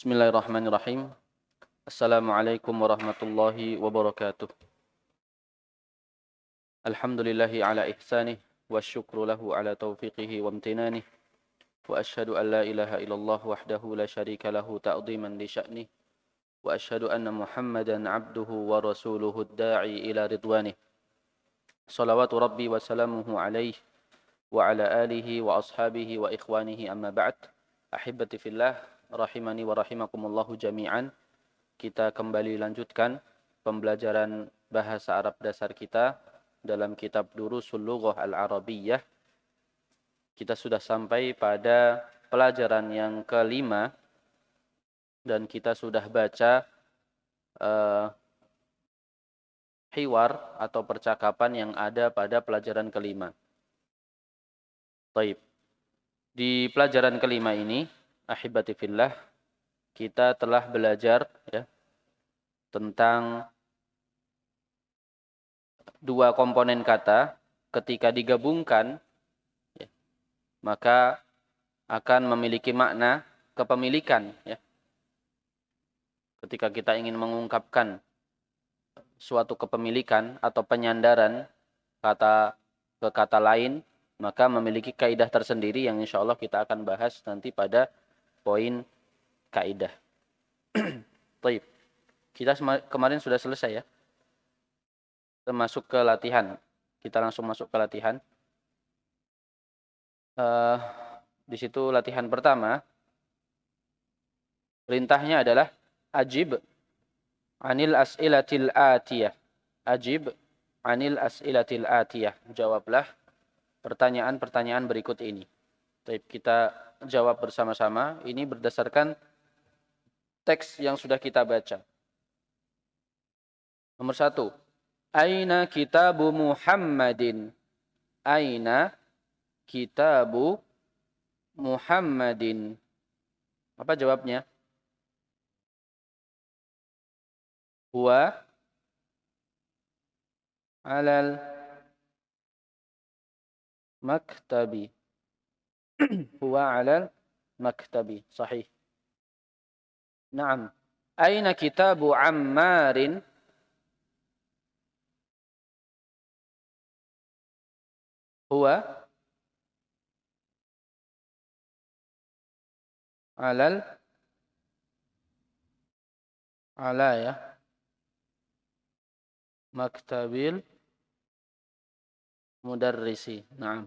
Bismillahirrahmanirrahim. Assalamualaikum warahmatullahi wabarakatuh. Alhamdulillahi ala ihsanih wa syukru lahu ala taufiqihi wa amtinanih. Wa ashhadu an la ilaha illallah wahdahu la syarika lahu ta'ziman li sya'nih. Wa ashhadu anna Muhammadan abduhu wa rasuluhu ad-da'i ila ridwanih. Salawatu rabbi wa salamuhu alaihi wa ala alihi wa ashabihi wa ikhwanihi amma ba'd. Ahibbati fillah rahimani wa rahimakumullahu jami'an. Kita kembali lanjutkan pembelajaran bahasa Arab dasar kita dalam kitab Durusul Lughah Al-Arabiyyah. Kita sudah sampai pada pelajaran yang kelima dan kita sudah baca hiwar atau percakapan yang ada pada pelajaran kelima. Baik. Di pelajaran kelima ini, ahibati fillah, kita telah belajar ya tentang dua komponen kata ketika digabungkan ya, maka akan memiliki makna kepemilikan ya. Ketika kita ingin mengungkapkan suatu kepemilikan atau penyandaran kata ke kata lain, maka memiliki kaidah tersendiri yang insya Allah kita akan bahas nanti pada poin kaidah. Baik. Kita kemarin sudah selesai ya. Kita masuk ke latihan. Kita langsung masuk ke latihan. Di situ latihan pertama. Perintahnya adalah ajib anil as'ilatil atiyah. Ajib anil as'ilatil atiyah. Jawablah pertanyaan-pertanyaan berikut ini. Baik, kita jawab bersama-sama. Ini berdasarkan teks yang sudah kita baca. Nomor 1. Aina kitabu Muhammadin? Aina kitabu Muhammadin? Apa jawabnya? Huwa alal maktabi. Huwa alal maktabi. Sahih. Naam. Aina kitabu Ammarin? Huwa alal ala ya maktabil mudarrisi. Naam.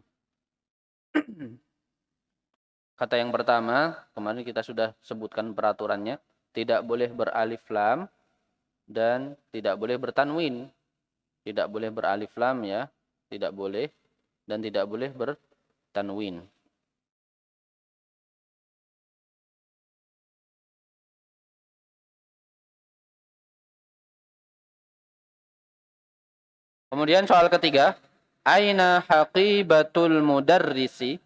Kata yang pertama, kemarin kita sudah sebutkan peraturannya, tidak boleh beralif lam dan tidak boleh bertanwin. Tidak boleh beralif lam ya, tidak boleh, dan tidak boleh bertanwin. Kemudian soal ketiga, aina haqibatul mudarrisi?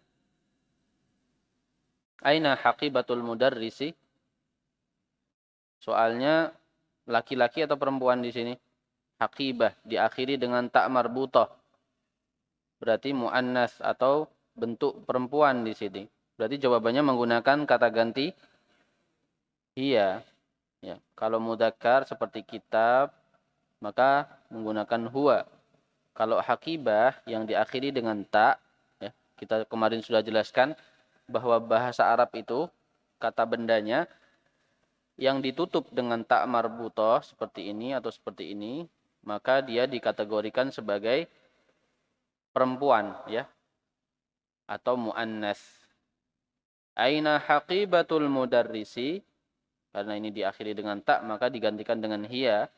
Aina haqibatul mudarrisi? Soalnya laki-laki atau perempuan di sini? Haqibah diakhiri dengan ta marbutah. Berarti muannas atau bentuk perempuan di sini. Berarti jawabannya menggunakan kata ganti hiya. Ya, kalau mudzakkar seperti kitab maka menggunakan huwa. Kalau haqibah yang diakhiri dengan ta, ya, kita kemarin sudah jelaskan bahwa bahasa Arab itu kata bendanya yang ditutup dengan ta marbutah seperti ini atau seperti ini, maka dia dikategorikan sebagai perempuan ya atau muannas. Aina haqibatul mudarrisi? Karena ini diakhiri dengan ta maka digantikan dengan hiya.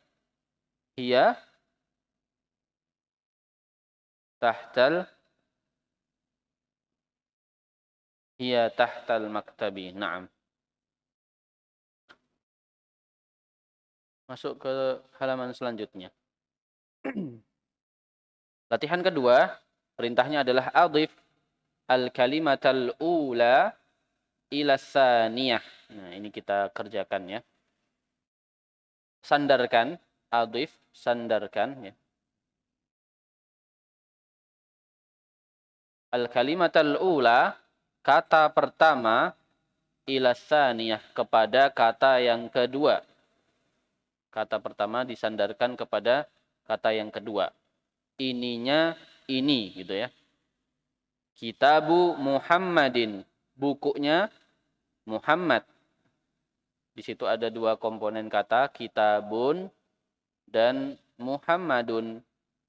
Hiya tahtal maktabi. Naam. Masuk ke halaman selanjutnya. Latihan kedua, perintahnya adalah adhif al-kalimatal ula ila saniyah. Nah, ini kita kerjakan ya. Sandarkan, adhif, sandarkan ya. Al-kalimatal ula, kata pertama ila tsaniyah, kepada kata yang kedua. Kata pertama disandarkan kepada kata yang kedua. Ininya ini gitu ya. Kitabu Muhammadin, bukunya Muhammad. Di situ ada dua komponen kata, kitabun dan Muhammadun.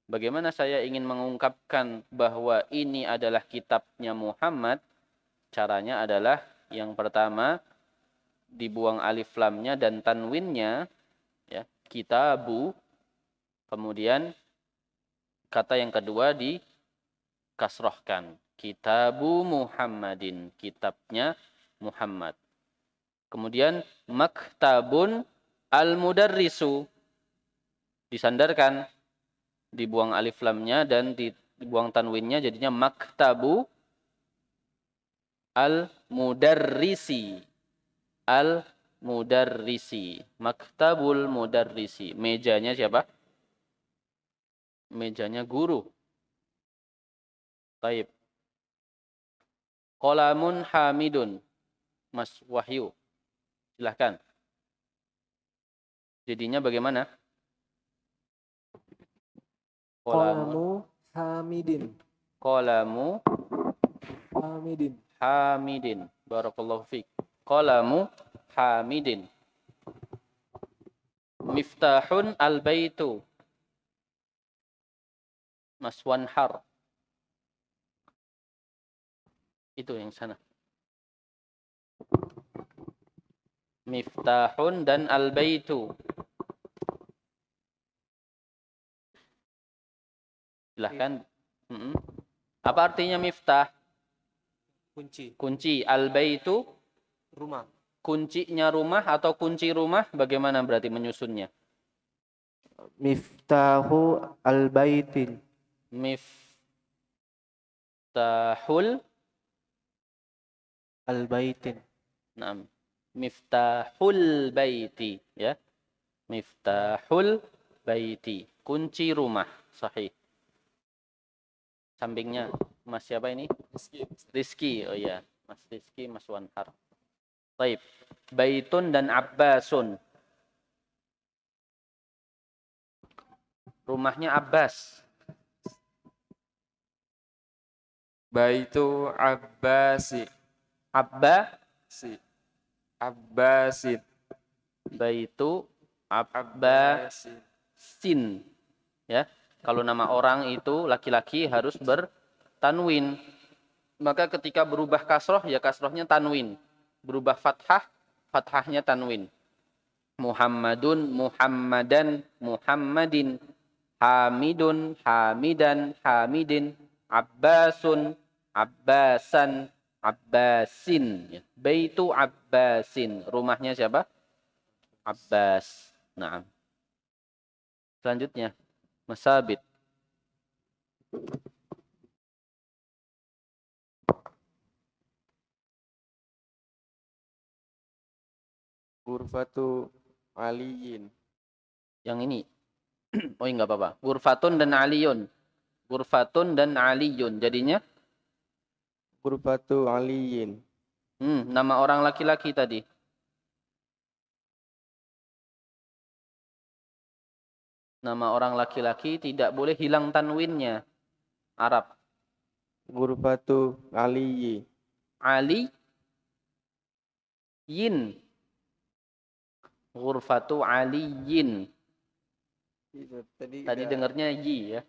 Bagaimana saya ingin mengungkapkan bahwa ini adalah kitabnya Muhammad? Caranya adalah yang pertama dibuang alif lamnya dan tanwinnya, ya, kitabu. Kemudian kata yang kedua dikasrohkan, kitabu Muhammadin, kitabnya Muhammad. Kemudian maktabun al-mudarrisu, disandarkan, dibuang alif lamnya dan dibuang tanwinnya, jadinya maktabu al-mudarrisi. Al-mudarrisi. Maktabul mudarrisi. Mejanya siapa? Mejanya guru. Taib. Qalamun hamidun. Mas Wahyu, silahkan. Jadinya bagaimana? Qalamu hamidin. Qalamu Hamidin. hamidin. Barakallahu fiik. Qalamu hamidin. Miftahun al-baitu. Mas Wanhar. Itu yang sana. Miftahun dan al-baitu. Silahkan. Apa artinya miftah? Kunci. Kunci. Al-baitu? Rumah. Kuncinya rumah atau kunci rumah? Bagaimana berarti menyusunnya? Miftahu al-baitin. Miftahul Al-baitin. Naam. Miftahul baiti, ya. Miftahul baiti, kunci rumah. Sahih. Sampingnya Mas siapa ini? Rizki. Oh iya, Mas Rizki, Mas Wanhar. Baik. Baitun dan Abbasun. Rumahnya Abbas. Baitu Abbasi. Abbasin. Baitu Abbasin. Ya. Kalau nama orang itu laki-laki harus bertanwin. Maka ketika berubah kasroh, ya kasrohnya tanwin. Berubah fathah, fathahnya tanwin. Muhammadun, Muhammadan, Muhammadin. Hamidun, Hamidan, Hamidin. Abbasun, Abbasan, Abbasin. Baitu Abbasin. Rumahnya siapa? Abbas. Nah. Selanjutnya, Masabit. Ghurfatu aliyin. Yang ini. Oh, enggak apa-apa. Ghurfatun dan aliyun. Ghurfatun dan aliyun. Jadinya? Ghurfatu aliyin. Nama orang laki-laki tadi. Nama orang laki-laki tidak boleh hilang tanwinnya. Arab. Ghurfatu aliyi. Ali. Yin. Ghurfatu aliyin. Tadi dengarnya yi ya.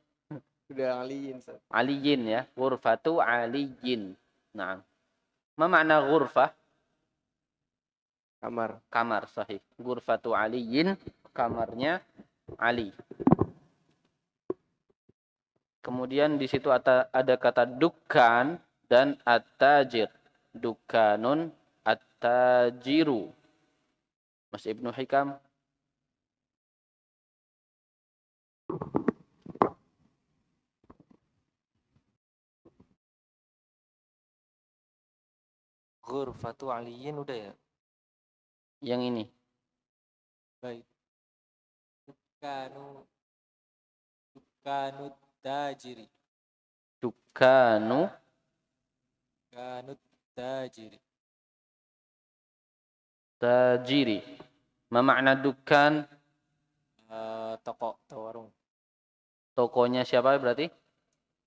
Sudah aliyin. Aliyin ya. Ghurfatu aliyin. Nah. Ma makna ghurfah? Kamar. Kamar, sahih. Ghurfatu aliyin. Kamarnya Ali. Kemudian di situ ada kata dukkan dan at-tajir. Dukkanun, at-tajiru. Mas Ibnu Hikam. Ghurfatu aliyin udah ya? Yang ini. Baik. Dukkanu tajiri. Dukkanu Dukkanu tajiri. tajiri. Ma makna dukkan? Toko atau warung. Tokonya siapa berarti?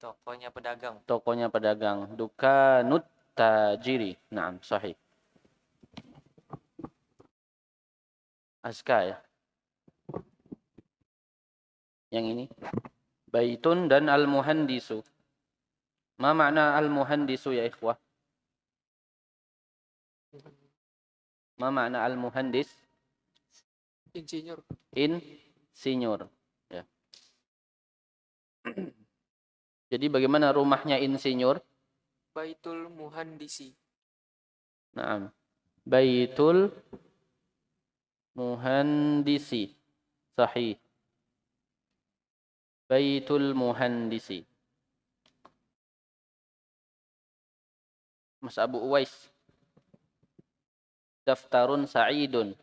Tokonya pedagang. Tokonya pedagang. Dukkanut tajiri. Naam, sahih. Azka ya. Yang ini. Baitun dan al-muhandisu. Ma makna al-muhandisu ya ikhwah? Ma makna al-muhandis? Insinyur. Insinyur. Ya. Jadi bagaimana rumahnya insinyur? Baitul muhandisi. Naam. Baitul muhandisi. Sahih. Baitul muhandisi. Mas Abu Uwais. Daftarun sa'idun.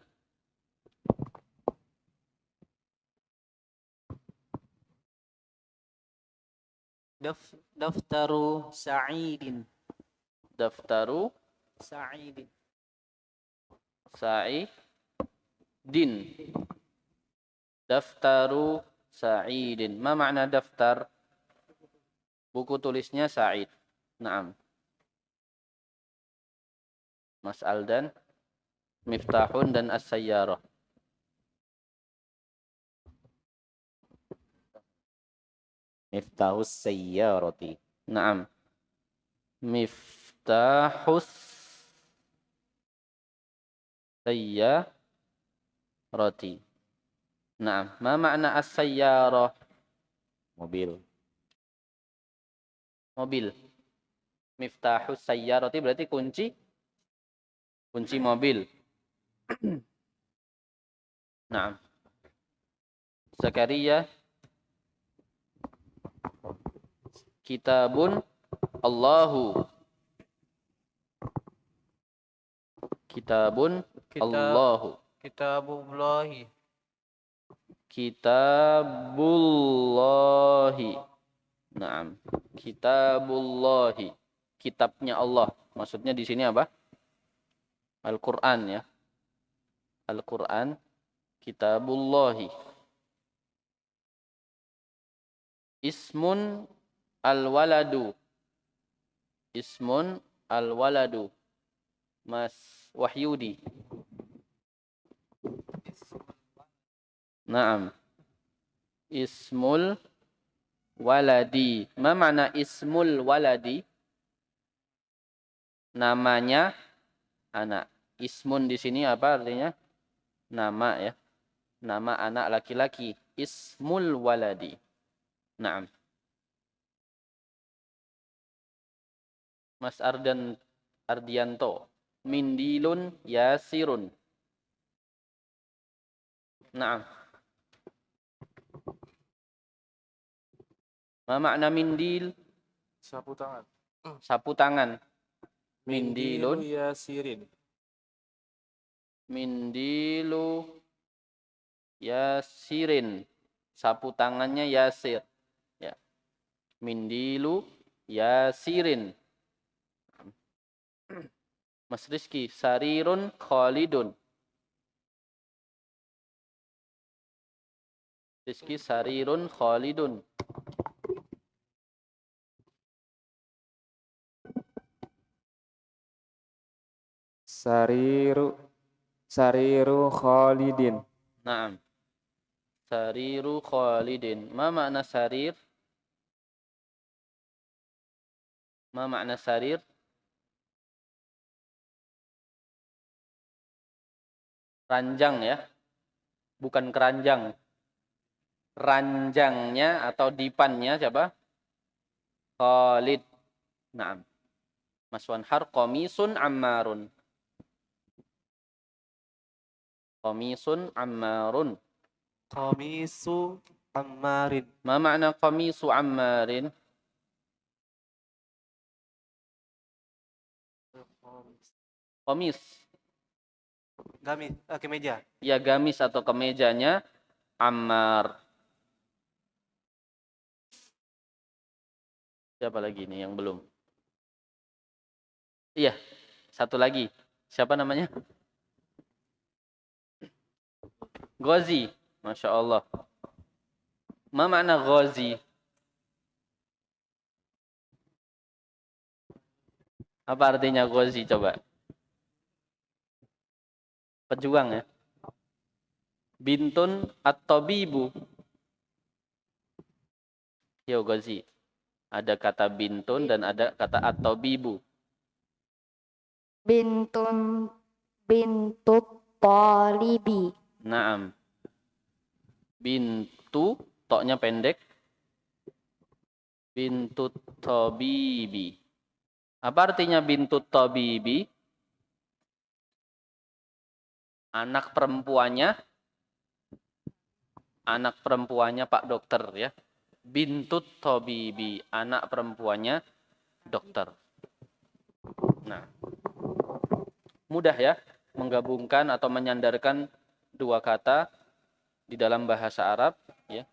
Daftaru sa'idin. Daftaru Sa'idin. sa'idin. Daftaru sa'idin. Ma makna daftar? Buku tulisnya Sa'id. Naam. Mas Aldan, Miftahun dan As-Sayyarah. Miftahus sayyarati. Naam. Miftahus sayyarati. Naam. Ma makna as-sayyarah? Mobil. Mobil. Miftahus sayyarati berarti kunci mobil. Naam. Zakaria, kitabun Allahu. Kitabun Allahu. Kitabullahi. Kitabullahi. Naam. Kitabullahi. Kitabnya Allah. Maksudnya di sini apa? Al-Qur'an ya. Al-Qur'an. Kitabullahi. Ismun al-waladu. Ismun al-waladu. Mas Wahyudi. Naam. Ismul waladi. Ma makna ismul waladi? Namanya anak. Ismun di sini apa artinya? Nama ya. Nama anak laki-laki. Ismul waladi. Naam. Mas Ardianto. Mindilun yasirun. Naam. Ma makna mindil? Sapu tangan. Sapu tangan. Mindilun. Yasirin. Mindilu yasirin. Sapu tangannya Yasir. Ya. Mindilu yasirin. Mas Rizky, sarirun khalidun. Rizky, sarirun khalidun. Sariru Khalidin. Naam. Sariru khalidin. Ma makna sarir? Ma makna sarir? Ranjang ya. Bukan keranjang. Ranjangnya atau dipannya siapa? Khalid. Naam. Mas Wanhar, komisun ammarun. Komisun ammarun. Qamisu ammarin. Ma makna komisu ammarin? Komis. Gamis. Kemeja. Ya gamis atau kemejanya Ammar. Siapa lagi nih yang belum? Iya, satu lagi. Siapa namanya? Ghazi. Masya Allah. Ma makna ghazi? Apa artinya ghazi coba? Pejuang ya. Bintun at-tabibu. Yo ghazi. Ada kata bintun dan ada kata at-tabibu. Bintut talibi. Naam. Bintu, toknya pendek. Bintut tabibi. Apa artinya bintut tabibi? Anak perempuannya Pak Dokter ya. Bintut tabibi, anak perempuannya dokter. Nah, mudah ya menggabungkan atau menyandarkan dua kata di dalam bahasa Arab ya,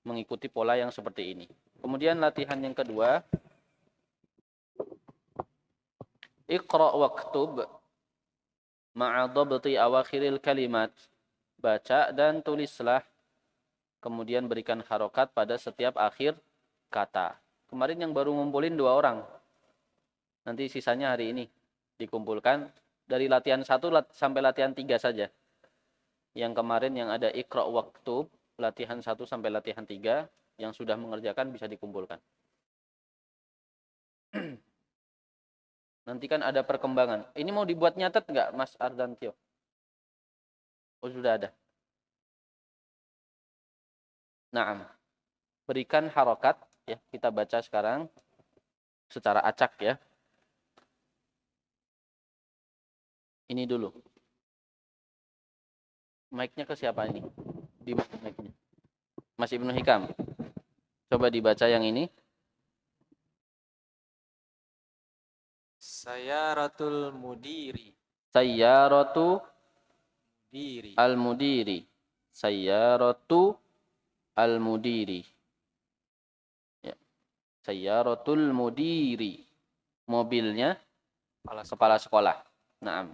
mengikuti pola yang seperti ini. Kemudian latihan yang kedua, Iqra waktub ma'a dhabti awakhiril kalimat. Baca dan tulislah, kemudian berikan harokat pada setiap akhir kata. Kemarin yang baru ngumpulin 2 orang. Nanti sisanya hari ini dikumpulkan dari latihan 1 sampai latihan 3 saja. Yang kemarin yang ada Iqra waktub, latihan 1 sampai latihan 3, yang sudah mengerjakan bisa dikumpulkan. Nanti kan ada perkembangan. Ini mau dibuat nyatet nggak, Mas Ardantio? Oh, sudah ada. Naam. Berikan harokat, ya. Kita baca sekarang secara acak ya. Ini dulu. Mic-nya ke siapa ini? Di mic-nya. Mas Ibnu Hikam. Coba dibaca yang ini. Sayaratul mudiri. Sayyaratu Diri. al-mudiri. Sayyaratu al-mudiri. Ya. Sayyaratul mudiri. Mobilnya kepala sekolah. Naam.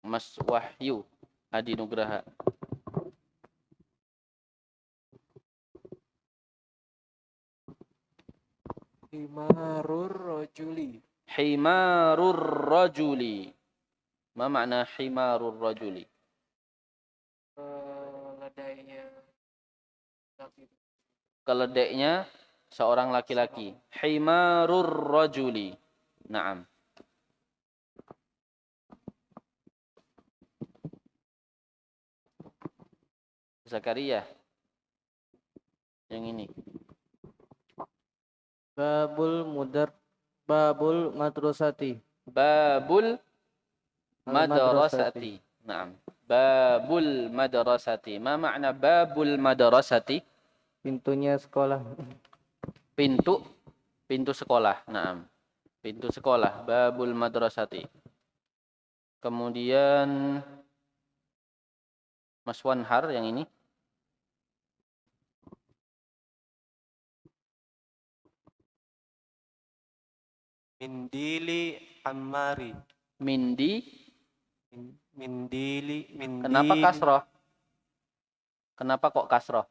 Mas Wahyu Adi Nugraha. Himarur rojuli. Himarur rajuli. Ma makna himarur rajuli? Keledainya seorang laki-laki. Himarur rajuli. Naam. Zakaria. Yang ini. Babul madrasati. Babul Al-madrasati. madrasati. Naam. Babul madrasati. Ma makna babul madrasati? Pintunya sekolah. Pintu sekolah. Naam. Pintu sekolah. Babul madrasati. Kemudian Mas Wanhar yang ini. Mindili Ammari. Mindili. Mindili. Kenapa kasroh? Kenapa kok kasroh?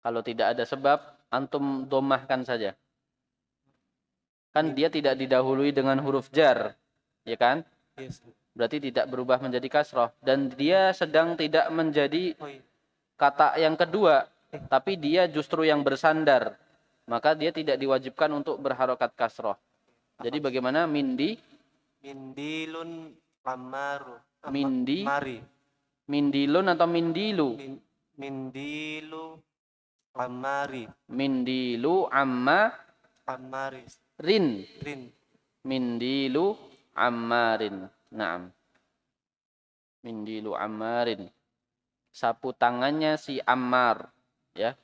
Kalau tidak ada sebab, antum domahkan saja. Kan dia tidak didahului dengan huruf jar, ya kan? Yes. Berarti tidak berubah menjadi kasroh. Dan dia sedang tidak menjadi Oh, iya. kata yang kedua, tapi dia justru yang bersandar. Maka dia tidak diwajibkan untuk berharokat kasroh. Jadi bagaimana? Mindilun Ammaru. Mindi. Mari. Mindilun atau mindilu? Mindilu Ammari. Mindilu amma Ammari. rin. Rin. Mindilu ammarin. Naam. Mindilu ammarin. Sapu tangannya si Ammar, ya.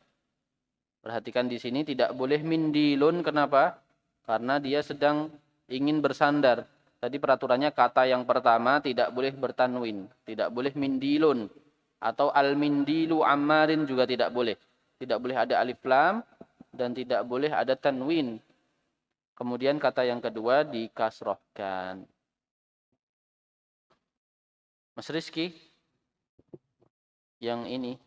Perhatikan di sini tidak boleh mindilun. Kenapa? Karena dia sedang ingin bersandar. Tadi peraturannya kata yang pertama tidak boleh bertanwin, tidak boleh mindilun atau al-mindilu ammarin juga tidak boleh. Tidak boleh ada alif lam dan tidak boleh ada tanwin. Kemudian kata yang kedua dikasrohkan. Mas Rizky, yang ini.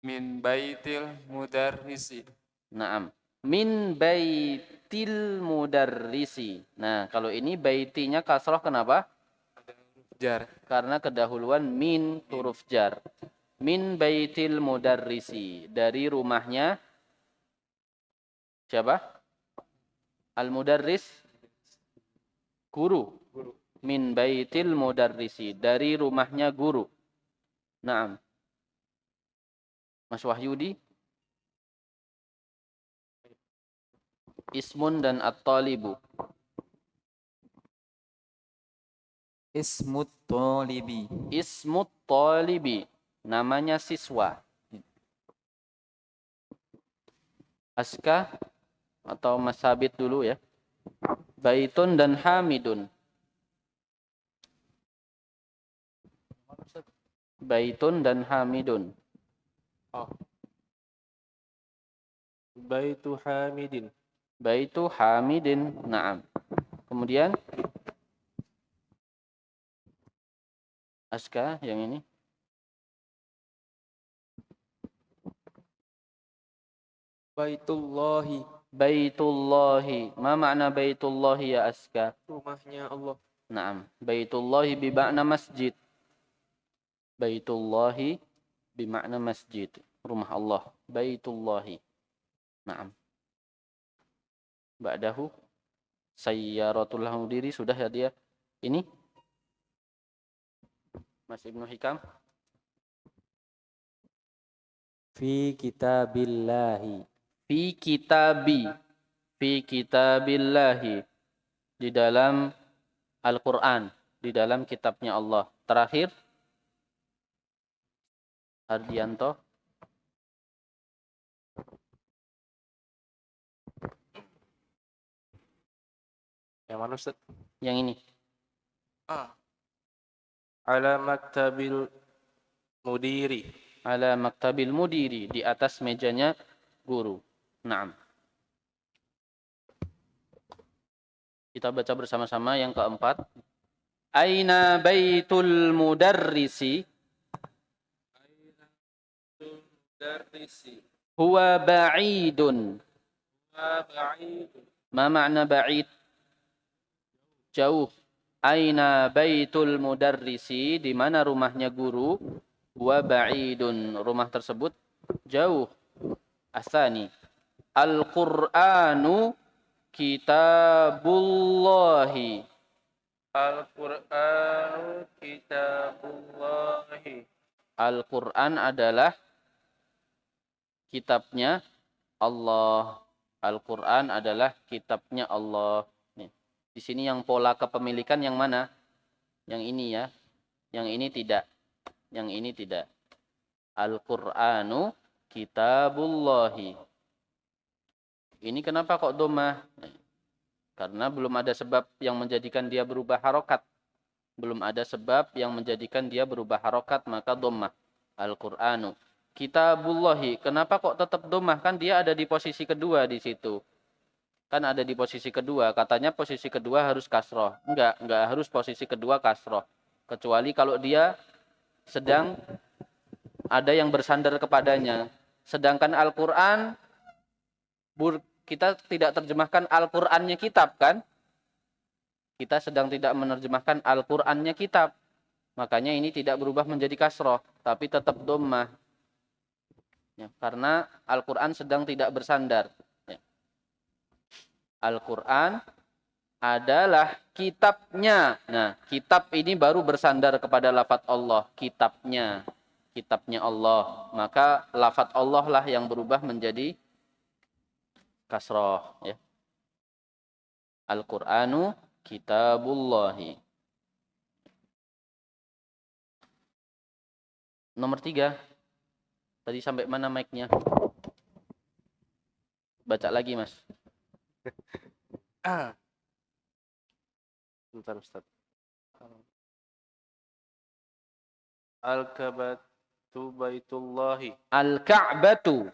Min baitil mudarrisi. Naam. Min baitil mudarrisi. Nah, kalau ini baitinya kasroh kenapa? Jar. Karena kedahuluan min huruf jar. Min baitil mudarrisi. Dari rumahnya siapa? Al-mudarris? Guru. Min baitil mudarrisi. Dari rumahnya guru. Naam. Mas Wahyudi? Ismun dan at-talibu. Ismut tolibi. Ismut talibi. Namanya siswa. Aska atau Mas Sabit dulu ya. Baitun dan hamidun. Baitun dan hamidun. Baitu Hamidin. Baitu hamidin. Naam. Kemudian Aska yang ini. Baitullahi. Baitullahi. Ma makna baitullahi ya Aska? Rumahnya Allah. Naam. Baitullahi bimakna masjid. Baitullahi bimakna masjid. Rumah Allah. Baitullahi. Naam. Ba'dahu sayyaratul hamdiri sudah ya dia. Ini Mas Ibnu Hikam. Fi kitabillahi. Fi kitabi. Fi kitabillahi. Di dalam Al-Quran. Di dalam kitabnya Allah. Terakhir. Ardianto. Yang mana Ustaz? Yang ini. Ala maktabil mudiri. Ala maktabil mudiri. Di atas mejanya guru. Naam. Kita baca bersama-sama yang keempat. Aina baitul mudarrisi. Huwa ba'idun. Ma makna ba'id? Jauh. Aina baitul mudarrisi. Di mana rumahnya guru? Huwa ba'idun. Rumah tersebut jauh. Asani. Al-Qur'anu kitabullahi. Al-Qur'anu kitabullahi. Al-Quran adalah kitabnya Allah. Al-Quran adalah kitabnya Allah. Nih. Di sini yang pola kepemilikan yang mana? Yang ini ya. Yang ini tidak. Yang ini tidak. Al-Qur'anu kitabullahi. Ini kenapa kok dhammah? Karena belum ada sebab yang menjadikan dia berubah harokat. Belum ada sebab yang menjadikan dia berubah harokat, maka dhammah. Al-Qur'anu kitabullahi. Kenapa kok tetap dhammah? Kan dia ada di posisi kedua di situ. Kan ada di posisi kedua. Katanya posisi kedua harus kasroh. Enggak harus posisi kedua kasroh. Kecuali kalau dia sedang ada yang bersandar kepadanya. Sedangkan Al-Quran, kita tidak terjemahkan Al-Qurannya kitab kan? Kita sedang tidak menerjemahkan Al-Qurannya kitab. Makanya ini tidak berubah menjadi kasroh. Tapi tetap dhammah. Ya, karena Al-Quran sedang tidak bersandar. Ya. Al-Quran adalah kitabnya. Nah, kitab ini baru bersandar kepada lafaz Allah. Kitabnya. Kitabnya Allah. Maka lafaz Allah lah yang berubah menjadi kasroh. Ya. Al-Qur'anu kitabullahi. Nomor 3. Tadi sampai mana mic-nya? Baca lagi, Mas. Bentar Ustaz. Al-Ka'batu baitullahi. Al-Ka'batu.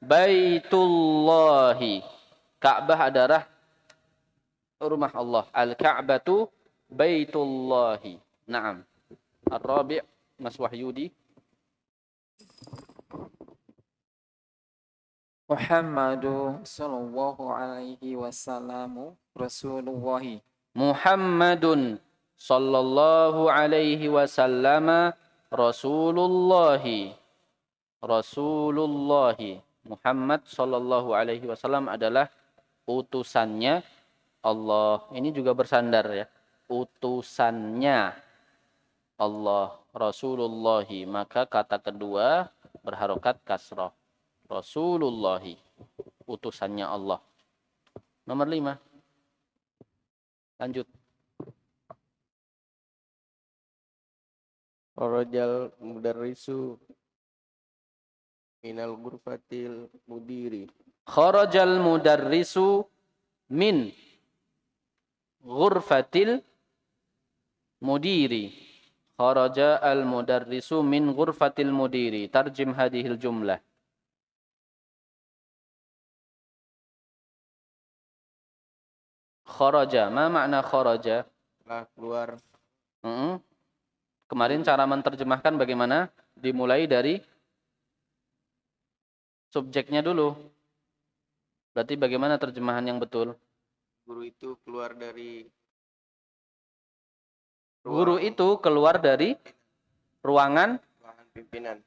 Baitullahi. Ka'bah adalah rumah Allah. Al-Ka'batu Baitullahi. Naam. Ar-Rabi' Mas Wahyudi. Muhammadu sallallahu alaihi wasallam Rasulullahi. Muhammadun sallallahu alaihi wasallam Rasulullahi. Rasulullahi. Muhammad sallallahu alaihi wasallam adalah utusannya Allah. Ini juga bersandar ya. Utusannya Allah. Rasulullahi. Maka kata kedua berharokat kasrah. Rasulullahi. Utusannya Allah. Nomor 5. Lanjut. Kharajal mudarrisu minal ghurfatil mudiri. Kharajal mudarrisu min ghurfatil mudiri. Kharaja al mudarrisu min ghurfatil mudiri. Tarjim hadhil jumlah. Kharaja. Ma makna kharaja? Telah keluar. Kemarin cara menerjemahkan bagaimana? Dimulai dari subjeknya dulu. Berarti bagaimana terjemahan yang betul? Guru itu keluar dari Guru itu keluar dari ruangan pimpinan.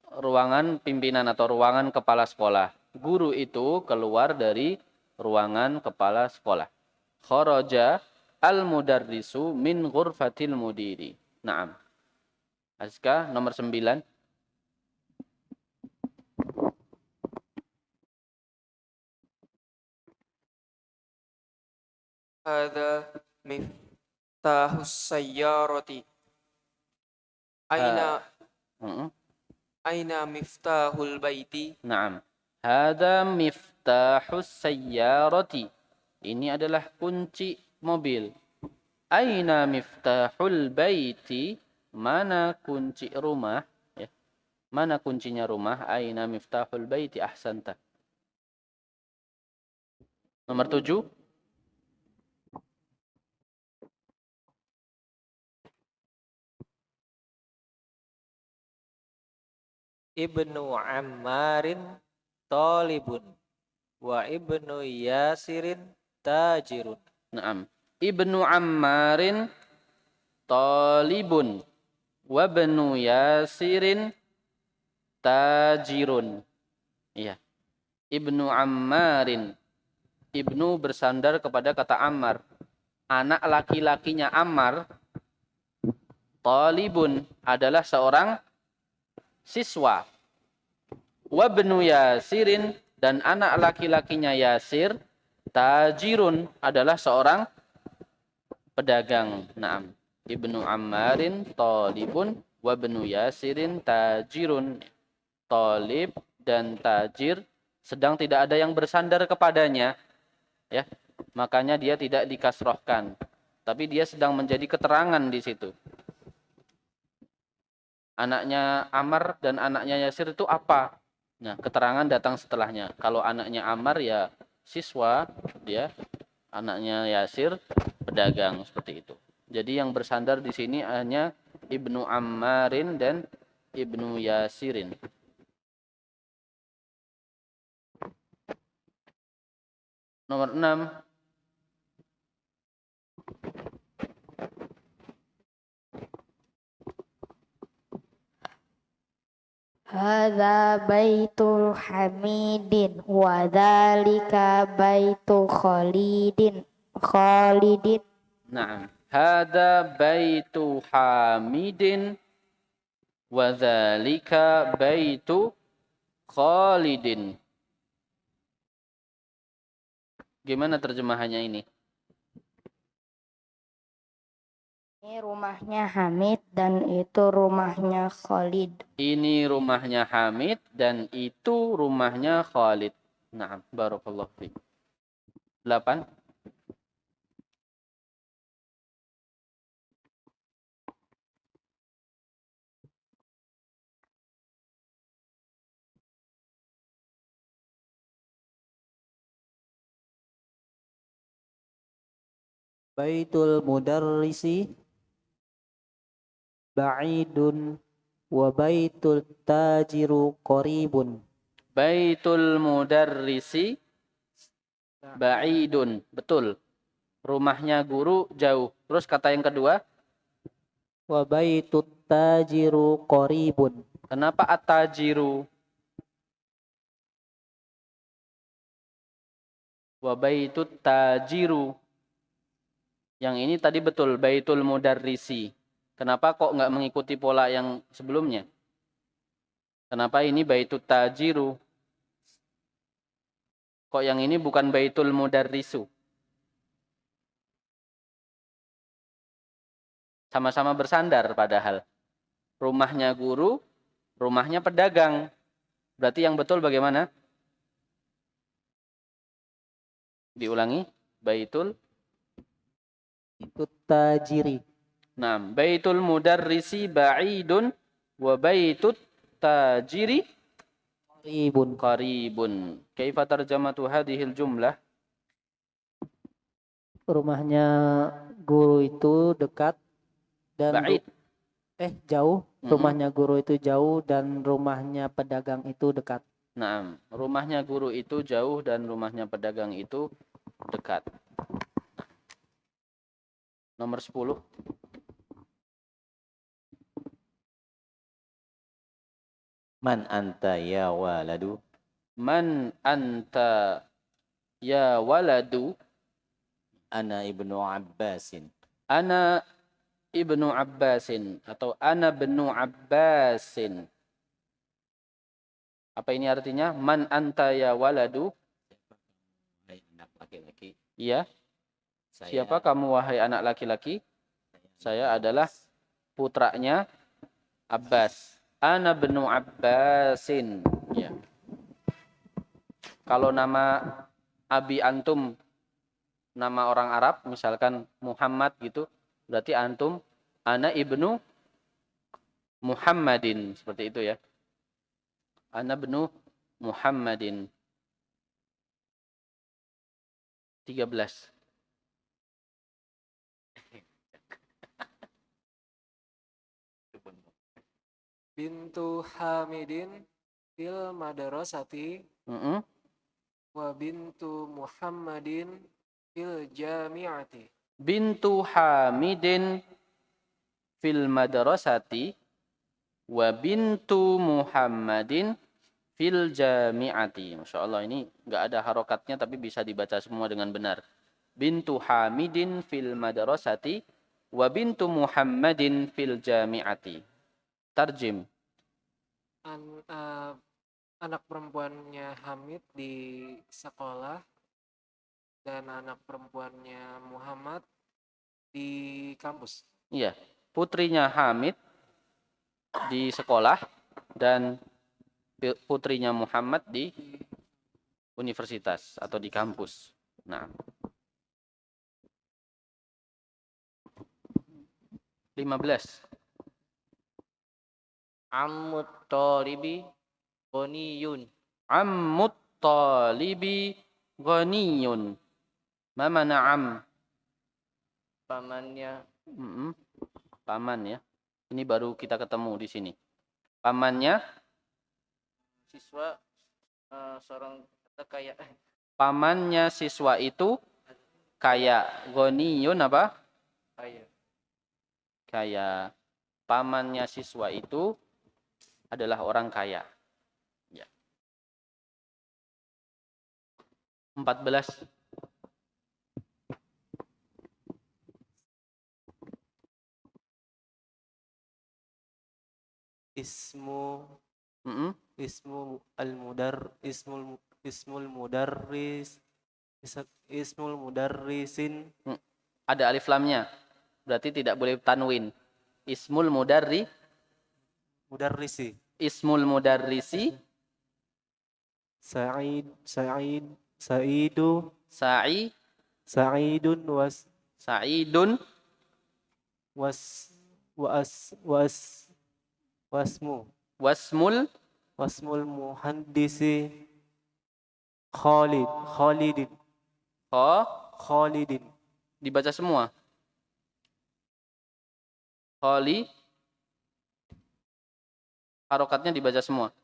Ruangan pimpinan atau ruangan kepala sekolah. Guru itu keluar dari ruangan kepala sekolah. Kharaja al-mudarrisu min ghurfatil mudiri. Naam. Azka nomor 9. Hadza miftahus sayyarati. Aina miftahul baiti? Naam. Hada miftahus sayyarati. Ini adalah kunci mobil. Aina miftahul baiti? Mana kunci rumah? Ya. Mana kuncinya rumah? Aina miftahul baiti? Ahsanta. Nomor 7. Ibnu Ammarin talibun wa ibnu Yasirin tajirun. Naam. Ibnu Ammarin talibun wa ibnu Yasirin tajirun. Iya. Ibnu Ammarin. Ibnu bersandar kepada kata Ammar. Anak laki-lakinya Ammar talibun adalah seorang siswa. Wabnu Yasirin dan anak laki-lakinya Yasir tajirun adalah seorang pedagang. Naam. Ibnu Ammarin talibun wabnu Yasirin tajirun. Talib dan tajir sedang tidak ada yang bersandar kepadanya. Ya. Makanya dia tidak dikasrohkan. Tapi dia sedang menjadi keterangan di situ. Anaknya Ammar dan anaknya Yasir itu apa? Nah, keterangan datang setelahnya. Kalau anaknya Ammar ya siswa, dia anaknya Yasir pedagang, seperti itu. Jadi yang bersandar di sini hanya Ibnu Ammarin dan Ibnu Yasirin. Nomor 6. Hadza baitul Hamidin wa dzalika baitu Khalidin. Naam. Hada baitu Hamidin wa dzalika baitu Khalidin. Gimana terjemahannya ini? Ini rumahnya Hamid dan itu rumahnya Khalid. Ini rumahnya Hamid dan itu rumahnya Khalid. Naam, barakallahu fiik. 8. Baitul mudarrisi ba'idun wa baitul tajiru qaribun. Baitul mudarrisi ba'idun. Betul. Rumahnya guru jauh. Terus kata yang kedua, Wa baitut tajiru qaribun. kenapa at-tajiru? Wa baitut tajiru. Yang ini tadi betul, baitul mudarrisi. Kenapa kok nggak mengikuti pola yang sebelumnya? Kenapa ini baitut tajiru? Kok yang ini bukan baitul mudarrisu? Sama-sama bersandar padahal. Rumahnya guru, rumahnya pedagang. Berarti yang betul bagaimana? Diulangi, baitul. Itu tajiri. Nah, baitul mudarrisi ba'idun wa baitut tajiri Qaribun. qaribun. Kaifa tarjamatu hadhil jumlah? Rumahnya guru itu dekat dan Ba'id. jauh. Mm-mm. Rumahnya guru itu jauh dan rumahnya pedagang itu dekat. Nah, rumahnya guru itu jauh dan rumahnya pedagang itu dekat. Nomor 10. Man anta ya waladu. Man anta ya waladu. Ana ibnu Abbasin. Ana ibnu Abbasin. Atau ana ibnu Abbasin. Apa ini artinya? Man anta ya waladu. Hai anak laki-laki. Iya. Saya Siapa kamu wahai anak laki-laki? Saya adalah putranya Abbas. Ana ibnu Abbasin. Ya. Kalau nama abi antum nama orang Arab, misalkan Muhammad gitu, berarti antum ana ibnu Muhammadin, seperti itu ya. Ana ibnu Muhammadin. 13. Bintu Hamidin fil madrasati Mm-mm. wa bintu Muhammadin fil jami'ati. Bintu Hamidin fil madrasati wa bintu Muhammadin fil jami'ati. Masya Allah, ini nggak ada harokatnya tapi bisa dibaca semua dengan benar. Bintu Hamidin fil madrasati wa bintu Muhammadin fil jami'ati. Tarjim. Anak perempuannya Hamid di sekolah dan anak perempuannya Muhammad di kampus. Iya, putrinya Hamid di sekolah dan putrinya Muhammad di universitas atau di kampus. Nah. 15. Ammut talibi ghaniyun. Ammut talibi ghaniyun. Ma mana am? Pamannya Paman ya. Ini baru kita ketemu di sini. Pamannya siswa seorang kaya. pamannya siswa itu kaya. Ghaniyun apa? Kaya. Kaya. Pamannya siswa itu adalah orang kaya. Ya. 14. Ismu Mm-mm. ismu al-mudar ismul mudarris ismul mudarrisin Ada alif lamnya. Berarti tidak boleh tanwin. Ismul mudarrisi Ismul mudarrisi Sa'idu Sa'idun Sa'idun wasmu wasmul wasmul muhandisi Khalidin kha Khalidin Dibaca semua. Khali. Harokatnya dibaca semua.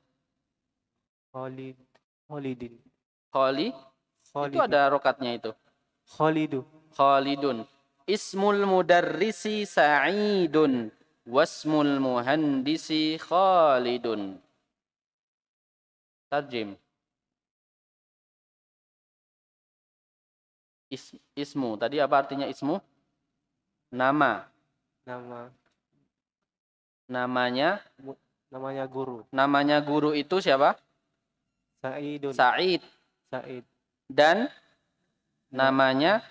Khalidin. Khali. Itu ada harokatnya itu. Khalidu. Khalidun. Ismul mudarrisi Sa'idun. Wasmul muhandisi Khalidun. Tarjim. Ismu. Tadi apa artinya ismu? Nama. Namanya Guru. Namanya guru itu siapa? Sa'idun. Sa'id. Sa'id. Dan namanya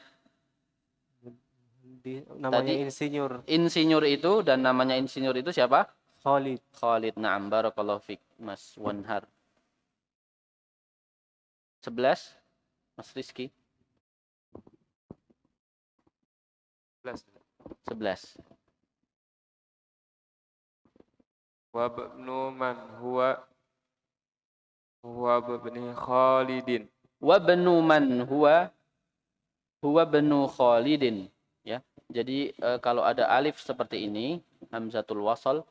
Namanya tadi insinyur. insinyur itu, dan namanya insinyur itu siapa? Khalid. Khalid. Na'am, barakallahu fik, Mas Wanhar. 11, Mas Rizky. 11. Wabnu man huwa babni Khalidin. Wabnu man huwa benu Khalidin. Ya. Jadi kalau ada alif seperti ini, hamzatul wasal,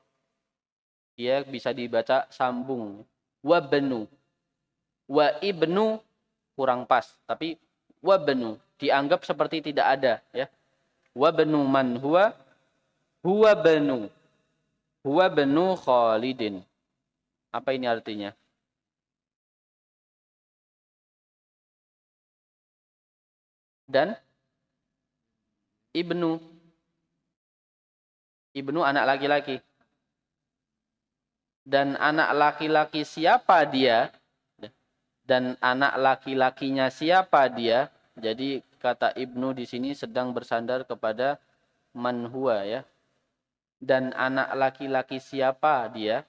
dia bisa dibaca sambung. Wabnu. Wa ibnu kurang pas, tapi wabnu dianggap seperti tidak ada, ya. Wabnu man huwa benu Khalidin. Apa ini artinya? Dan ibnu anak laki-laki. Dan anak laki-laki siapa dia? Dan anak laki-lakinya siapa dia? Jadi kata ibnu di sini sedang bersandar kepada man huwa, ya. Dan anak laki-laki siapa dia?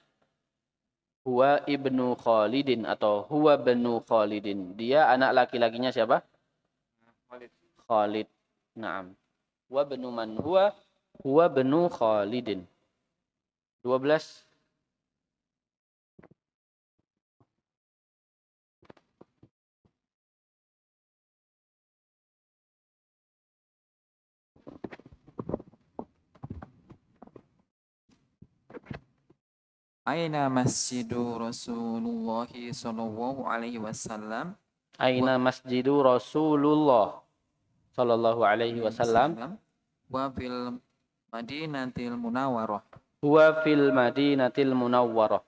Huwa ibnu Khalidin atau huwa benu Khalidin. Dia anak laki-lakinya siapa? Khalid. Naam. Wa benu man huwa benu Khalidin. 12. Aina masjidu Rasulullah sallallahu alaihi wasallam? Aina masjidu Rasulullah sallallahu alaihi wasallam? Wa fil Madinatil Munawwarah. Huwa fil Madinatil Munawwarah.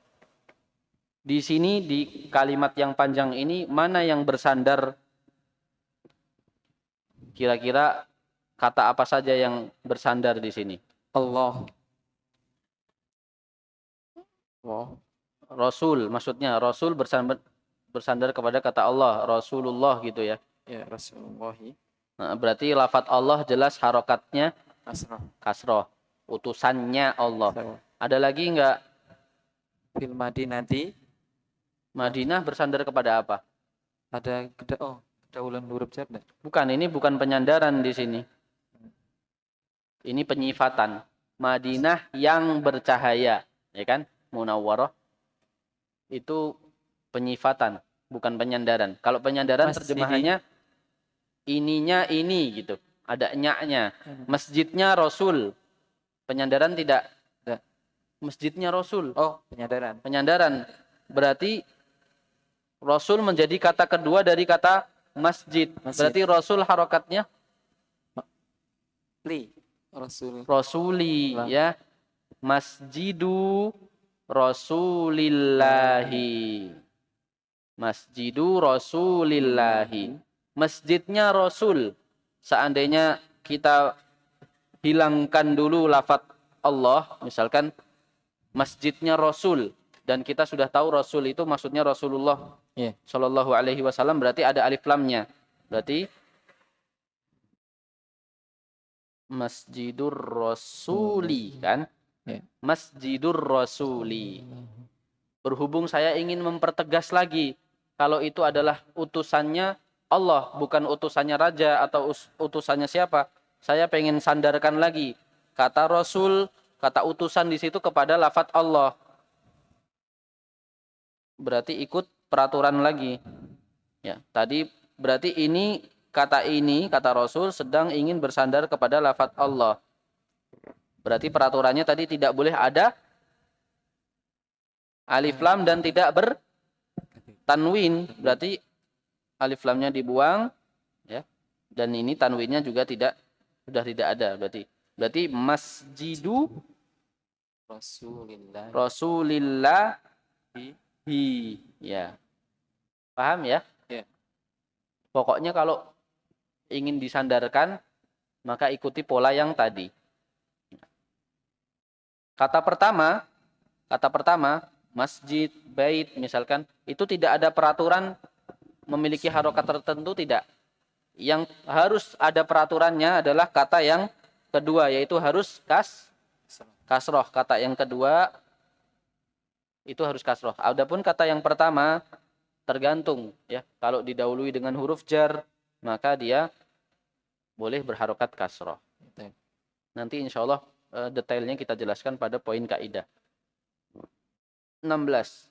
Di sini di kalimat yang panjang ini mana yang bersandar? Kira-kira kata apa saja yang bersandar di sini? Allah. Rasul, maksudnya Rasul bersandar kepada kata Allah, Rasulullah gitu ya. Ya, Rasulullah. Nah, berarti lafadz Allah jelas harokatnya Kasrah. utusannya Allah. Ada lagi enggak? Fil Madinati. Madinah bersandar kepada apa? Ada kedaulan huruf jar. Bukan, ini bukan penyandaran di sini. Ini penyifatan. Madinah yang bercahaya, ya kan? Munawwarah itu penyifatan, bukan penyandaran. Kalau penyandaran terjemahannya ininya ini gitu, ada nya-nya. Masjidnya Rasul. Penyandaran tidak. Masjidnya Rasul. Oh, penyandaran. Penyandaran berarti Rasul menjadi kata kedua dari kata masjid. Berarti Rasul harokatnya Rasuli, ya. Masjidu Rasulillahi. Masjidu Rasulillahi. Masjidnya Rasul. Seandainya kita hilangkan dulu lafadz Allah, misalkan masjidnya Rasul, dan kita sudah tahu Rasul itu maksudnya Rasulullah Shallallahu Alaihi Wasallam, berarti ada alif lamnya. Berarti Masjidur Rasuli, kan? Masjidur Rasuli. Berhubung saya ingin mempertegas lagi, kalau itu adalah utusannya Allah, bukan utusannya raja atau utusannya siapa, saya pengen sandarkan lagi kata Rasul, kata utusan di situ kepada lafadz Allah. Berarti ikut peraturan lagi. Ya, tadi berarti ini kata ini, kata Rasul sedang ingin bersandar kepada lafaz Allah. Berarti peraturannya tadi tidak boleh ada alif lam dan tidak bertanwin. Berarti alif lamnya dibuang, ya. Dan ini tanwinnya juga sudah tidak ada. Berarti masjidu Rasulillah ya. Paham ya? Ya. Pokoknya kalau ingin disandarkan maka ikuti pola yang tadi. Kata pertama masjid, bait misalkan itu tidak ada peraturan memiliki harokat tertentu, tidak. Yang harus ada peraturannya adalah kata yang kedua, yaitu harus kasroh. Kata yang kedua itu harus kasroh. Adapun kata yang pertama tergantung, ya. Kalau didahului dengan huruf jar maka dia boleh berharokat kasroh. Nanti insya Allah detailnya kita jelaskan pada poin kaidah. 16.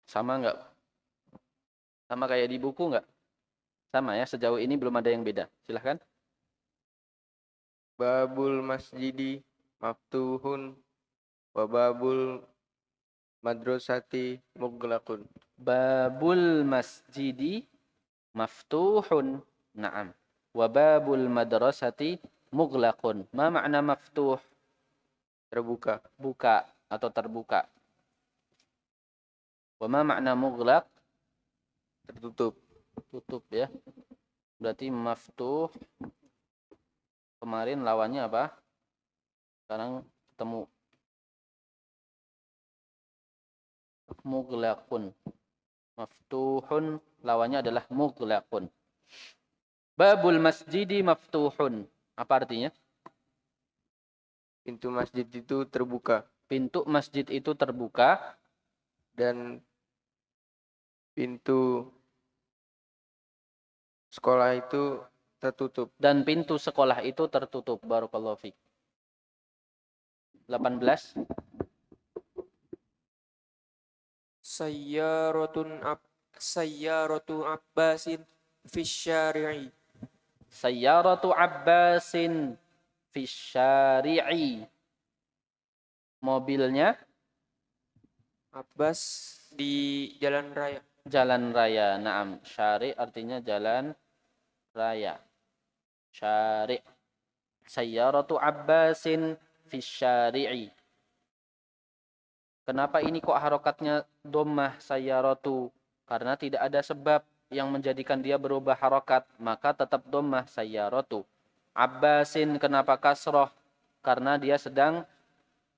Sama enggak? Sama kayak di buku enggak? Sama ya, sejauh ini belum ada yang beda. Silahkan. Babul masjidi maftuhun wa babul madrasati mughlaqun. Babul masjidi maftuhun. Naam. Wa babul madrasati mughlaqun. Ma makna maftuh? Terbuka. Buka atau terbuka. Wa ma makna mughlaq? Tertutup. Tutup ya. Berarti maftuh. Kemarin lawannya apa? Sekarang ketemu. Mughlaqun. Maftuhun lawannya adalah mughlaqun. Babul masjidi maftuhun. Apa artinya? Pintu masjid itu terbuka. Pintu masjid itu terbuka. Dan pintu sekolah itu tertutup. Dan pintu sekolah itu tertutup. Barakallahu fiik. 18. Sayyaratu Abbasin fisyari'i. Sayyaratu Abbasin fisyari'i. Mobilnya Abbas di jalan raya. jalan raya. Naam. Syari' artinya jalan raya. Syari'. Sayyaratu Abbasin fisyari'i. Kenapa ini kok harokatnya dhammah sayyaratu? Karena tidak ada sebab yang menjadikan dia berubah harokat, maka tetap dhammah sayyaratu. Abbasin kenapa kasroh? Karena dia sedang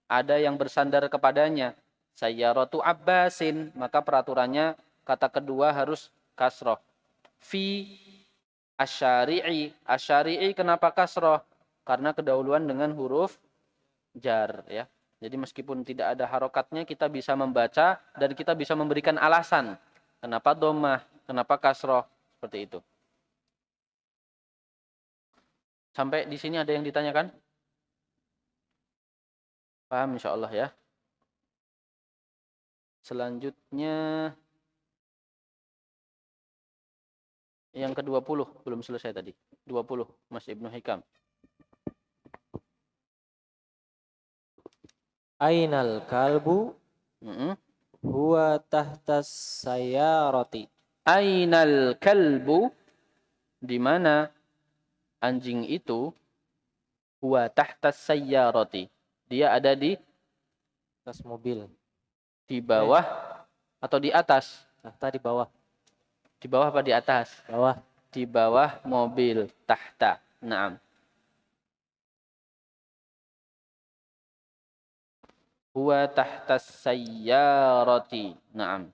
ada yang bersandar kepadanya. Sayyaratu Abbasin, maka peraturannya kata kedua harus kasroh. Fi asyari'i. Asyari'i kenapa kasroh? Karena kedahuluan dengan huruf jar, ya. Jadi meskipun tidak ada harokatnya, kita bisa membaca dan kita bisa memberikan alasan. Kenapa dhammah, kenapa kasroh, seperti itu. Sampai di sini ada yang ditanyakan? Paham insyaallah ya. Selanjutnya yang ke-20, belum selesai tadi. 20, Mas Ibnu Hikam. Ainal kalbu huwa tahtas sayyarati. Ainal kalbu, di mana anjing itu, huwa tahtas sayyarati. Dia ada di atas mobil. Di bawah atau di atas? Tahta di bawah. Di bawah apa di atas? Bawah. Di bawah mobil. Tahta. Naam. Huwa tahtas sayyarati. Naam.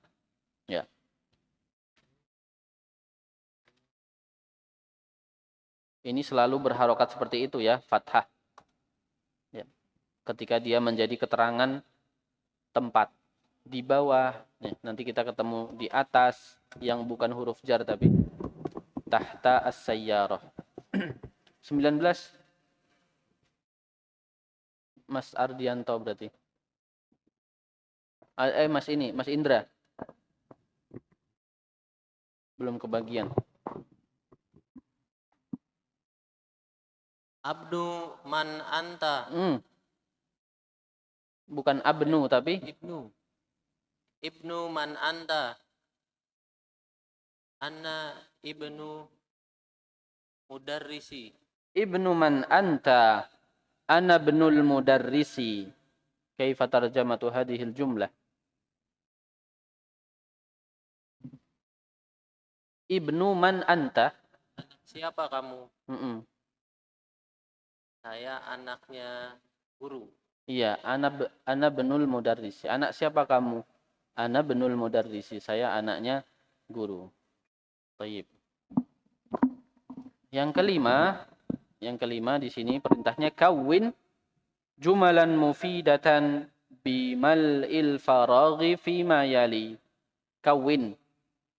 Ya. Ini selalu berharokat seperti itu ya, fathah. Ya. Ketika dia menjadi keterangan tempat. Di bawah. Nanti kita ketemu di atas yang bukan huruf jar tapi tahta as-sayyarah. 19. Mas Ardianto berarti. Mas Indra. Belum kebagian. Abdu man anta. Bukan abnu tapi Ibnu man anta. Anna ibnu mudarrisi. ibnu man anta. Ana ibnul mudarrisi. Kaifa tarjamatu hadhil jumlah? Ibnu man anta. Siapa kamu? Saya anaknya guru. Iya, ana benul mudarrisi. Anak siapa kamu? Ana benul mudarrisi. Saya anaknya guru. Baik. Yang kelima di sini perintahnya kawin jumalan mufidatan bimal'il faraghi fima yali.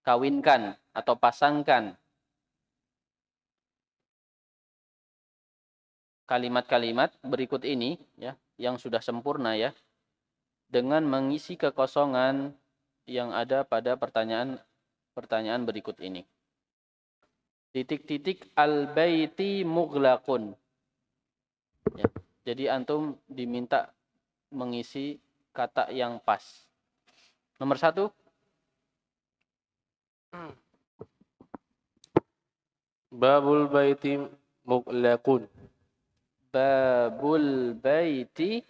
Kawinkan atau pasangkan kalimat-kalimat berikut ini ya, yang sudah sempurna ya, dengan mengisi kekosongan yang ada pada pertanyaan berikut ini. Titik-titik al-baiti mughlaqun. Ya, jadi antum diminta mengisi kata yang pas. Nomor 1. Babul baiti mughlaqun. Babul baiti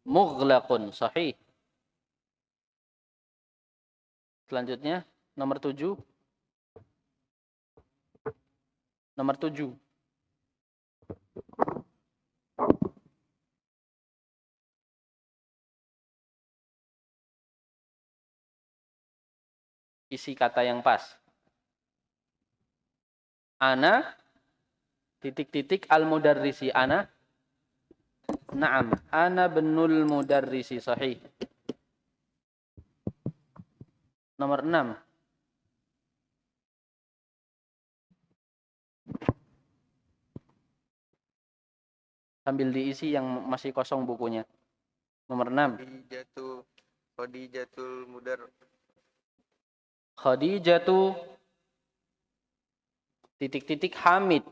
mughlaqun. Sahih. Selanjutnya nomor 7. Nomor 7. Isi kata yang pas. Ana titik-titik al-mudarrisi. Ana. Naam. Ana benul mudarrisi. Sahih. Nomor 6. Sambil diisi yang masih kosong bukunya. Nomor 6. Khadijatul mudar. Khadijatu titik-titik Hamid.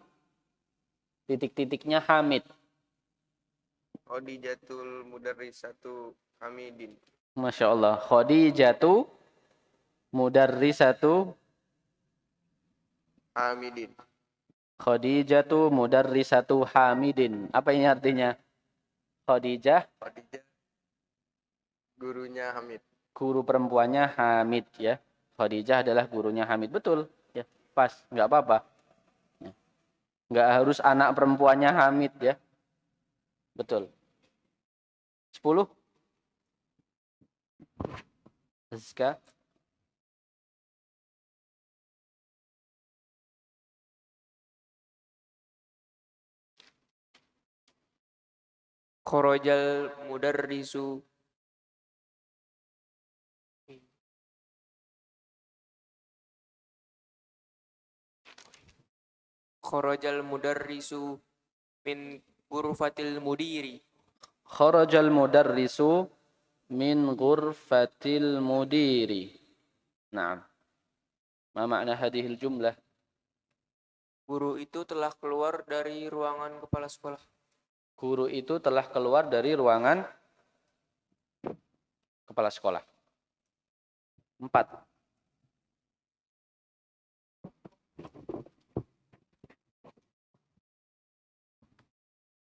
Titik-titiknya Hamid. Khadijatul mudarrisatu Hamidin. Masya Allah. Khadijatu mudarrisatu Hamidin. Khadijatu mudarrisatu Hamidin. Apa ini artinya? Khadijah gurunya Hamid. Guru perempuannya Hamid ya. Khadijah adalah gurunya Hamid. Betul ya. Pas, enggak apa-apa. Enggak harus anak perempuannya Hamid ya. Betul. 10. Azka. Kharajal mudarrisu min ghurfatil mudiri. Kharajal mudarrisu min ghurfatil mudiri. Naam. Ma makna hadhil jumlah? Guru itu telah keluar dari ruangan kepala sekolah. Guru itu telah keluar dari ruangan kepala sekolah. 4.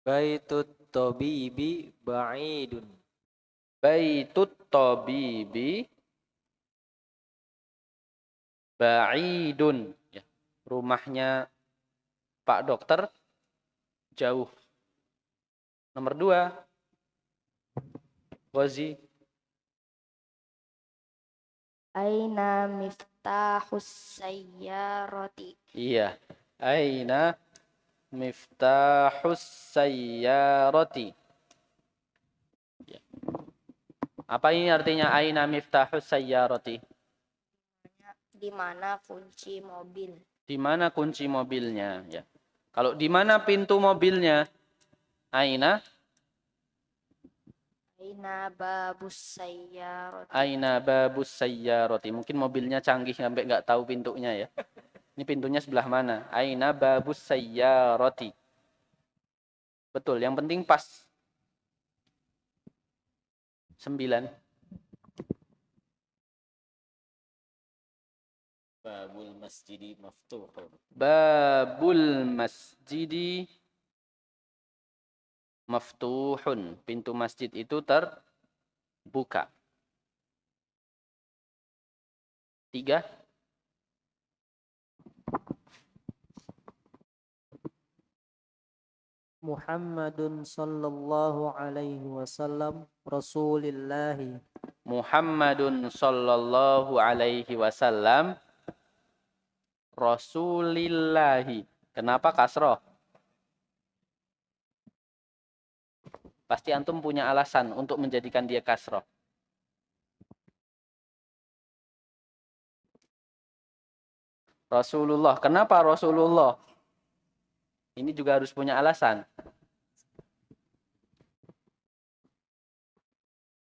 Baitut tabibi ba'idun. Baitut tabibi ba'idun. Ya. Rumahnya Pak Dokter jauh. Nomor 2. Ghazi. Aina miftahus sayyarati. Iya. Aina miftahus sayyarati. Ya. Apa ini artinya aina miftahus sayyarati? Di mana kunci mobil? Di mana kunci mobilnya? Ya. Kalau di mana pintu mobilnya? Aina Aina babus sayyarati. Aina babus sayyarati. Mungkin mobilnya canggih sampai nggak tahu pintunya ya. Ini pintunya sebelah mana? Aina babus sayyarati. Betul, yang penting pas. 9. Babul masjidi maftuhun. Babul masjidi maftuhun. Pintu masjid itu terbuka. 3. Muhammadun sallallahu alaihi wasallam Rasulillahi. Muhammadun sallallahu alaihi wasallam Rasulillahi. Kenapa kasroh? Pasti antum punya alasan untuk menjadikan dia kasroh. Rasulullah. Kenapa Rasulullah? Ini juga harus punya alasan.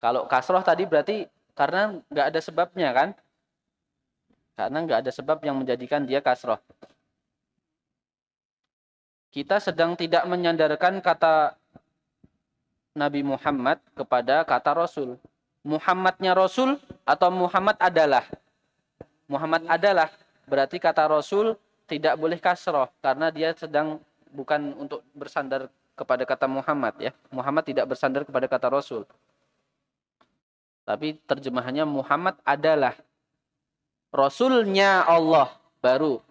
Kalau kasroh tadi berarti karena nggak ada sebabnya kan? Karena nggak ada sebab yang menjadikan dia kasroh. Kita sedang tidak menyandarkan kata Nabi Muhammad kepada kata Rasul. Muhammadnya Rasul atau Muhammad adalah? Muhammad adalah. Berarti kata Rasul tidak boleh kasroh. Karena dia sedang bukan untuk bersandar kepada kata Muhammad ya. Muhammad tidak bersandar kepada kata Rasul. Tapi terjemahannya Muhammad adalah. Rasulnya Allah. Baru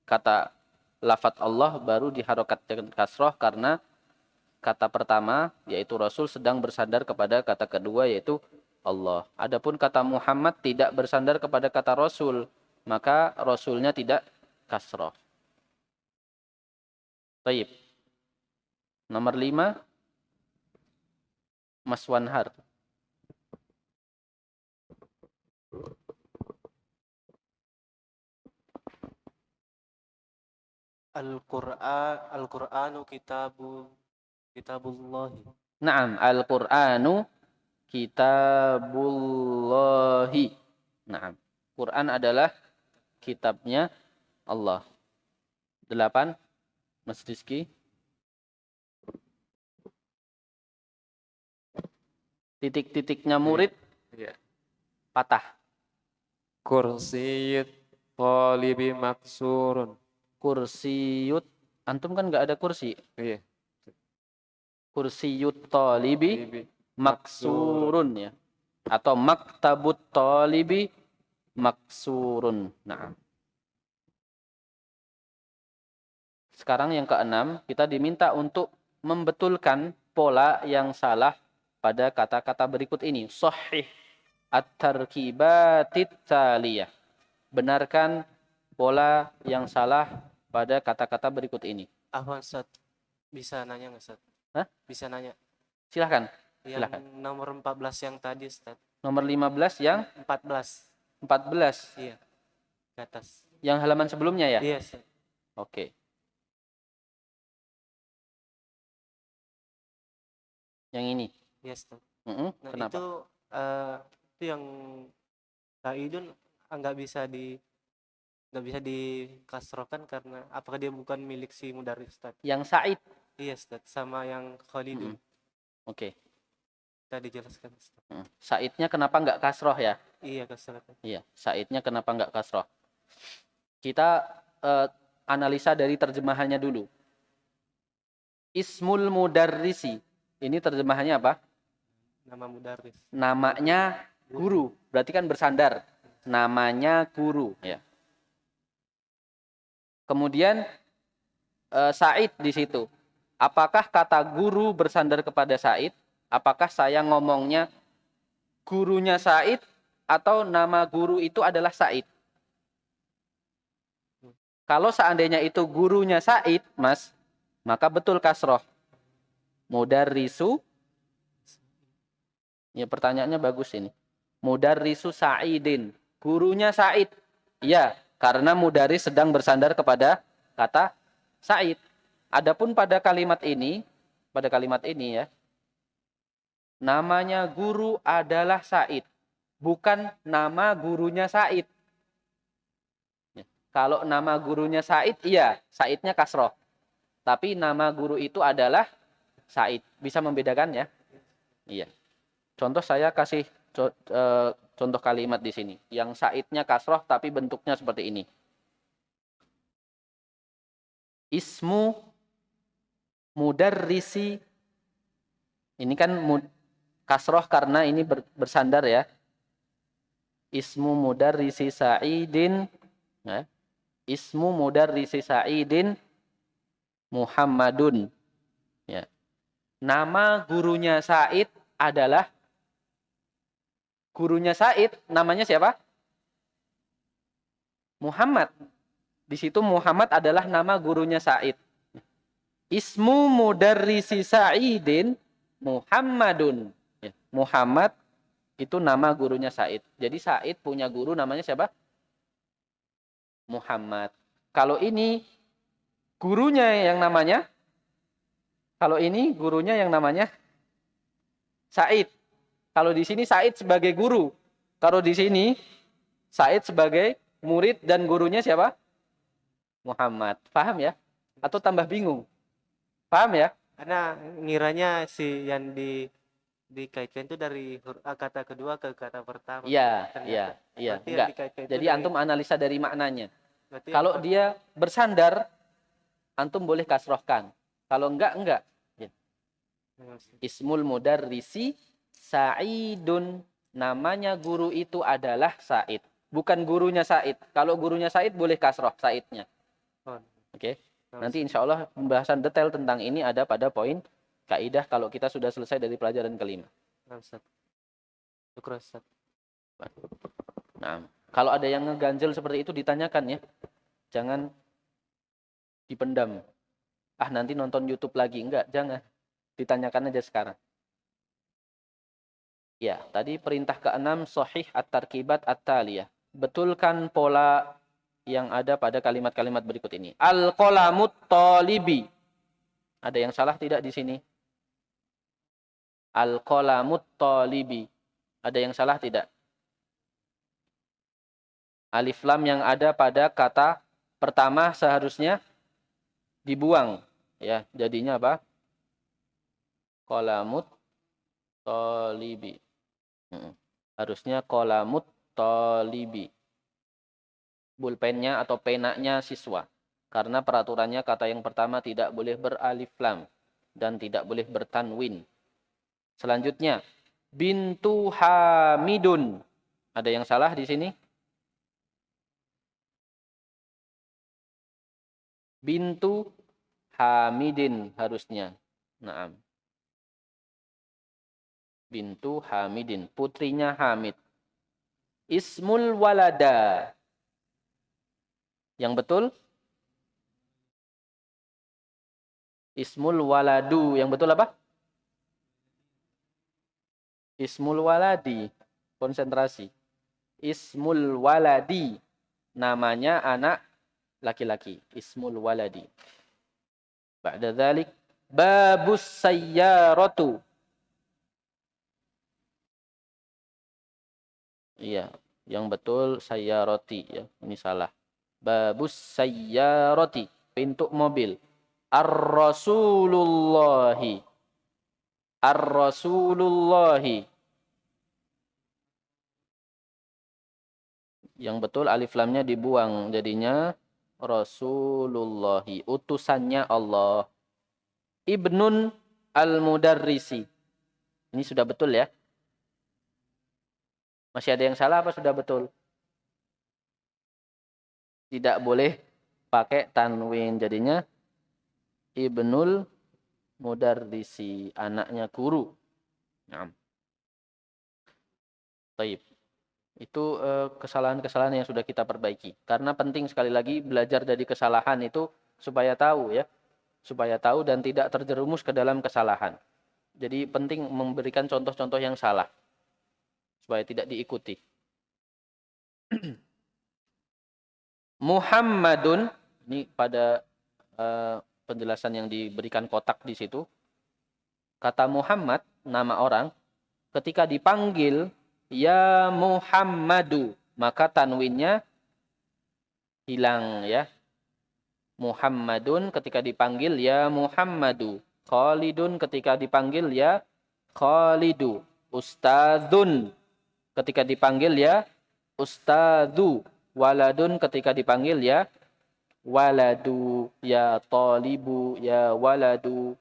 kata lafadz Allah baru diharokatkan kasroh karena kata pertama yaitu Rasul sedang bersandar kepada kata kedua yaitu Allah. Adapun kata Muhammad tidak bersandar kepada kata Rasul, maka Rasulnya tidak kasroh. Baik. Nomor 5 Mas Wanhar. Al-Qur'anu kitabullahi. Naam, Al-Qur'anu kitabullahi. Naam. Quran adalah kitabnya Allah. 8 Mas Rizky. Titik-titiknya murid Iya. patah. Kursiyut talibi maksurun. Kursiyut. Antum kan nggak ada kursi. Iya. Kursiyut talibi Talibi maksurun ya. Atau maktabut talibi maksurun. Nah. Sekarang yang keenam, kita diminta untuk membetulkan pola yang salah pada kata-kata berikut ini. Shahih at-tarkibatit taliyah. Benarkan pola yang salah pada kata-kata berikut ini. Ahwan Ustaz, bisa nanya nggak Ustaz? Hah? Bisa nanya. Silahkan. Yang Silakan. nomor 14 yang tadi Ustaz. Nomor 15 yang 14. 14. Iya. Ke atas. Yang halaman sebelumnya ya? Iya Ustaz. Oke. Yang ini. Iya Ustaz. Nah, Nah, kenapa? itu yang Saidun nggak bisa dikasrohkan karena apakah dia bukan milik si Mudarris Ustaz? Yang Said. Iya Ustaz, sama yang Khalidun. Oke. Kita dijelaskan Ustaz. Saidnya kenapa nggak kasroh ya? Iya kasrohkan. Iya, Saidnya kenapa nggak kasroh? Kita analisa dari terjemahannya dulu. Ismul mudarrisi. Ini terjemahannya apa? Nama Mudarris. Namanya guru. Berarti kan bersandar. Namanya guru. Ya. Kemudian Said di situ. Apakah kata guru bersandar kepada Said? Apakah saya ngomongnya gurunya Said atau nama guru itu adalah Said? Kalau seandainya itu gurunya Said, Mas, maka betul kasroh. Mudarrisu. Ya, pertanyaannya bagus ini. Mudarrisu Sa'idin. Gurunya Said. Ya, karena mudarris sedang bersandar kepada kata Said. Adapun pada kalimat ini ya, Namanya guru adalah Said. Bukan nama gurunya Said. Ya. Kalau nama gurunya Said, iya, Saidnya kasroh. Tapi nama guru itu adalah Said. Bisa membedakan ya? Iya. Contoh saya kasih contoh kalimat di sini. Yang Saidnya kasroh tapi bentuknya seperti ini. Ismu mudarrisi. Ini kan kasroh karena ini bersandar ya. Ismu mudarrisi Sa'idin. Ya. Ismu mudarrisi Sa'idin Muhammadun. Ya. Nama gurunya Said adalah gurunya Said. Namanya siapa? Muhammad. Di situ Muhammad adalah nama gurunya Said. Ismu mudarrisi Sa'idin Muhammadun. Ya. Muhammad itu nama gurunya Said. Jadi Said punya guru namanya siapa? Muhammad. Kalau ini gurunya yang namanya, kalau ini gurunya yang namanya Said. Kalau di sini Said sebagai guru. Kalau di sini Said sebagai murid dan gurunya siapa? Muhammad. Paham ya? Atau tambah bingung? Paham ya? Karena ngiranya si yang dikaitkan itu dari kata kedua ke kata pertama. Iya, Ternyata. iya, iya. Berarti yang Enggak. dikaitkan itu Jadi dari- antum analisa dari maknanya. berarti Kalau dia bersandar, antum boleh kasrohkan. Kalau enggak. Ya. Ismul mudarrisi Sa'idun. Namanya guru itu adalah Said. Bukan gurunya Said. Kalau gurunya Said boleh kasroh Saidnya. Oh. Oke. Nanti insya Allah pembahasan detail tentang ini ada pada poin kaidah kalau kita sudah selesai dari pelajaran kelima. Syukur, Ustaz. Nah, kalau ada yang ngeganjel seperti itu ditanyakan ya. Jangan dipendam. Ah, nanti nonton YouTube lagi. Enggak, jangan. Ditanyakan aja sekarang. Ya, tadi perintah ke-6 sahih at-tarkibat at-taliyah. Betulkan pola yang ada pada kalimat-kalimat berikut ini. Al-qalamut talibi. Ada yang salah tidak di sini? Al-qalamut talibi. Ada yang salah tidak? Alif lam yang ada pada kata pertama seharusnya dibuang. Ya, jadinya apa? Qalamut talibi. Harusnya qalamut talibi. Pulpennya atau penanya siswa. Karena peraturannya kata yang pertama tidak boleh beralif lam dan tidak boleh bertanwin. Selanjutnya, bintu Hamidun. Ada yang salah di sini? Bintu Hamidin harusnya. Naam. Bintu Hamidin, putrinya Hamid. Ismul walada. Yang betul? Ismul waladu. Yang betul apa? Ismul waladi. Konsentrasi. Ismul waladi. Namanya anak laki-laki. Ismul waladi. Ba'da dzalik babus sayyaratu. Iya, yang betul sayyarati ya. Ini salah. Babus sayyarati, pintu mobil. Ar-Rasulullahi. Ar-Rasulullahi. Yang betul alif lamnya dibuang, jadinya Rasulullahi, utusannya Allah. Ibnun al-Mudarrisi. Ini sudah betul ya? Masih ada yang salah apa sudah betul? Tidak boleh pakai tanwin, jadinya Ibnul Mudarrisi, anaknya guru. Nah. Taib. Itu kesalahan-kesalahan yang sudah kita perbaiki. Karena penting sekali lagi belajar dari kesalahan itu supaya tahu ya. Supaya tahu dan tidak terjerumus ke dalam kesalahan. Jadi penting memberikan contoh-contoh yang salah. Supaya tidak diikuti. Muhammadun, ini pada penjelasan yang diberikan kotak di situ. Kata Muhammad, nama orang, ketika dipanggil ya Muhammadu, maka tanwinnya hilang ya. Muhammadun ketika dipanggil ya Muhammadu. Khalidun ketika dipanggil ya Khalidu. Ustadzun ketika dipanggil ya Ustadzu. Waladun ketika dipanggil ya waladu. Ya talibu ya waladu.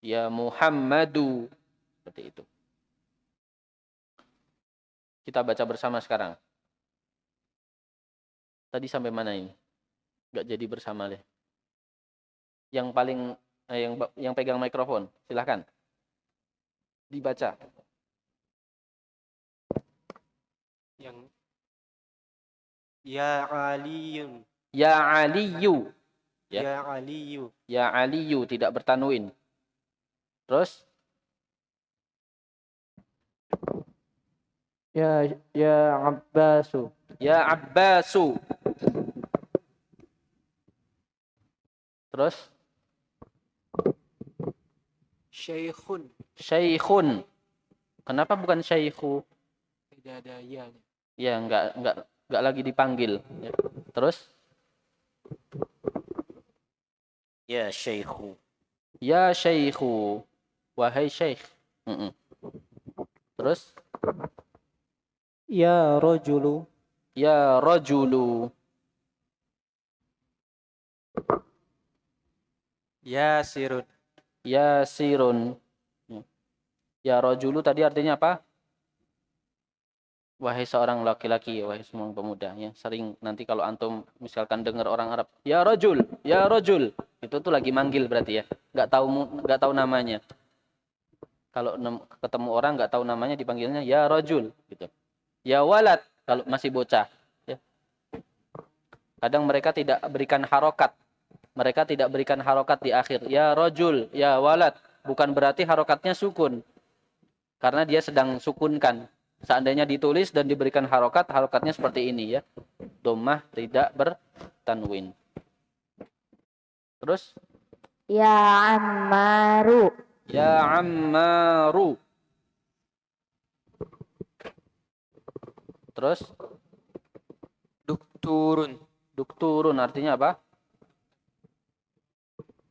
Ya Muhammadu. Seperti itu. Kita baca bersama sekarang. Tadi sampai mana ini? Nggak jadi bersama deh. Yang paling yang pegang mikrofon, silahkan dibaca. Yang ya aliyun. Ya Aliyu. Ya. Ya aliyu. Ya Aliyu tidak bertanwin. Terus Ya Abbasu. ya Abbasu. Terus Syekhun. Syekhun. Kenapa bukan Syekhu? Tidak ada ya. Ya enggak lagi dipanggil ya. Terus Ya Syekhu. ya Syekhu. Wahai Syekh. Terus Ya rajulu. ya rajulu. Yasirun. Yasirun. Ya rajulu tadi artinya apa? Wahai seorang laki-laki, wahai semua pemuda. Ya, sering nanti kalau antum misalkan dengar orang Arab, ya rajul, itu tuh lagi manggil berarti ya. Nggak tahu namanya. Kalau ketemu orang nggak tahu namanya dipanggilnya ya rajul gitu. Ya walad kalau masih bocah. Ya. Kadang mereka tidak berikan harokat. Mereka tidak berikan harokat di akhir. Ya rajul, ya walad. Bukan berarti harokatnya sukun. Karena dia sedang sukunkan. Seandainya ditulis dan diberikan harokat, harokatnya seperti ini ya. Dhammah tidak bertanwin. Terus? Ya Ammaru. Ya Ammaru. Terus? Dukturun. Dukturun artinya apa?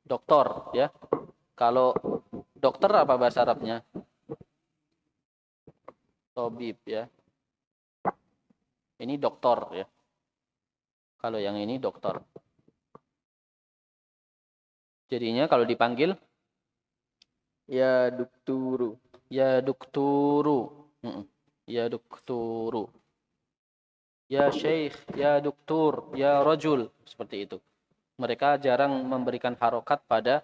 Doktor ya. Kalau dokter apa bahasa Arabnya? Tabib ya. Ini doktor ya. Kalau yang ini dokter. Jadinya kalau dipanggil ya dukturu. Ya dukturu. Ya dukturu. Ya syekh, ya doktur, ya rajul. Seperti itu. Mereka jarang memberikan harokat pada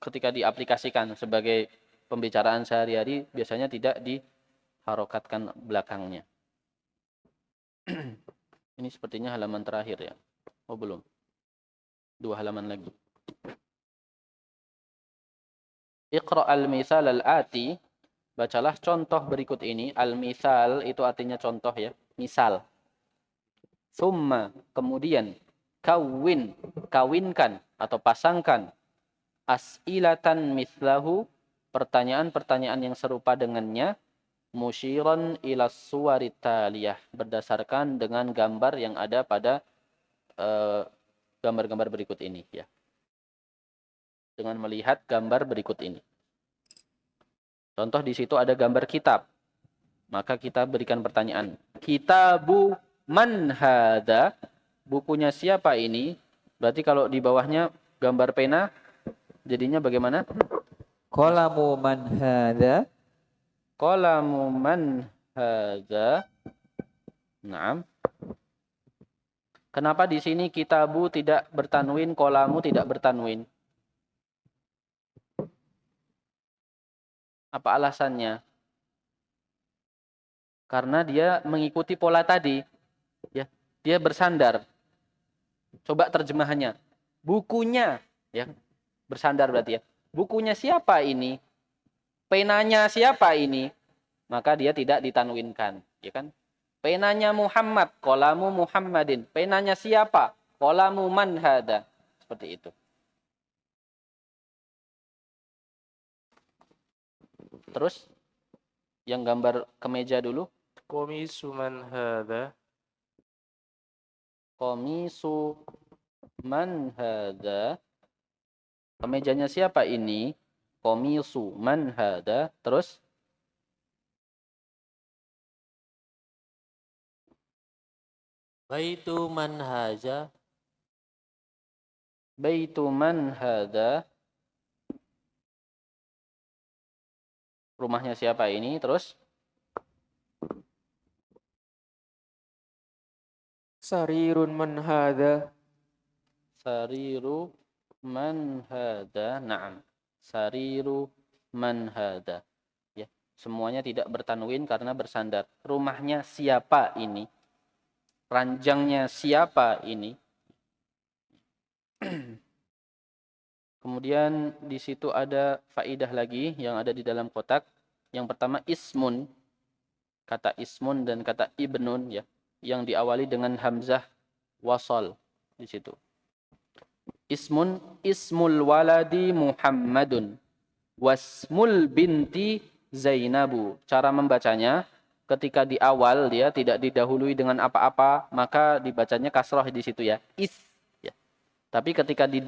ketika diaplikasikan sebagai pembicaraan sehari-hari, biasanya tidak diharokatkan belakangnya. Ini sepertinya halaman terakhir ya. Oh belum. 2 halaman lagi. Iqra al-misal al-ati. Bacalah contoh berikut ini. Al-misal itu artinya contoh ya. Misal. Summa. Kemudian. Kawinkan atau pasangkan. As'ilatan mislahu. Pertanyaan-pertanyaan yang serupa dengannya. Musyiran ila suwarit taliyah. Berdasarkan dengan gambar yang ada pada gambar-gambar berikut ini ya. Dengan melihat gambar berikut ini. Contoh di situ ada gambar kitab. Maka kita berikan pertanyaan. Kitabu man hadza? Bukunya siapa ini? Berarti kalau di bawahnya gambar pena jadinya bagaimana? Qalamu man hadza? Qalamu man hadza? Naam. Kenapa di sini kitabu tidak bertanwin, qalamu tidak bertanwin? Apa alasannya? Karena dia mengikuti pola tadi. Ya, dia bersandar. Coba terjemahannya. Bukunya, ya. Bersandar berarti ya. Bukunya siapa ini? Penanya siapa ini? Maka dia tidak ditanwinkan, ya kan? Penanya Muhammad, qalamu Muhammadin. Penanya siapa? Qalamu man hadza. Seperti itu. Terus yang gambar kemeja dulu. Qamisu man hadha. Qamisu man hadha. Kemejanya siapa ini? Qamisu man hadha. Terus Baitu man haja. baitu man hadha. Rumahnya siapa ini? Terus Sarirun man hadha. sariru man hadha. Naam. Sariru man hadha. Ya, semuanya tidak bertanwin karena bersandar. Rumahnya siapa ini? Ranjangnya siapa ini? Kemudian di situ ada faidah lagi yang ada di dalam kotak. Yang pertama ismun. Kata ismun dan kata ibnun ya, yang diawali dengan hamzah wasal di situ. Ismun ismul waladi Muhammadun wasmul binti Zainabu. Cara membacanya ketika di awal dia tidak didahului dengan apa-apa, maka dibacanya kasroh di situ ya. Is ya. Tapi ketika di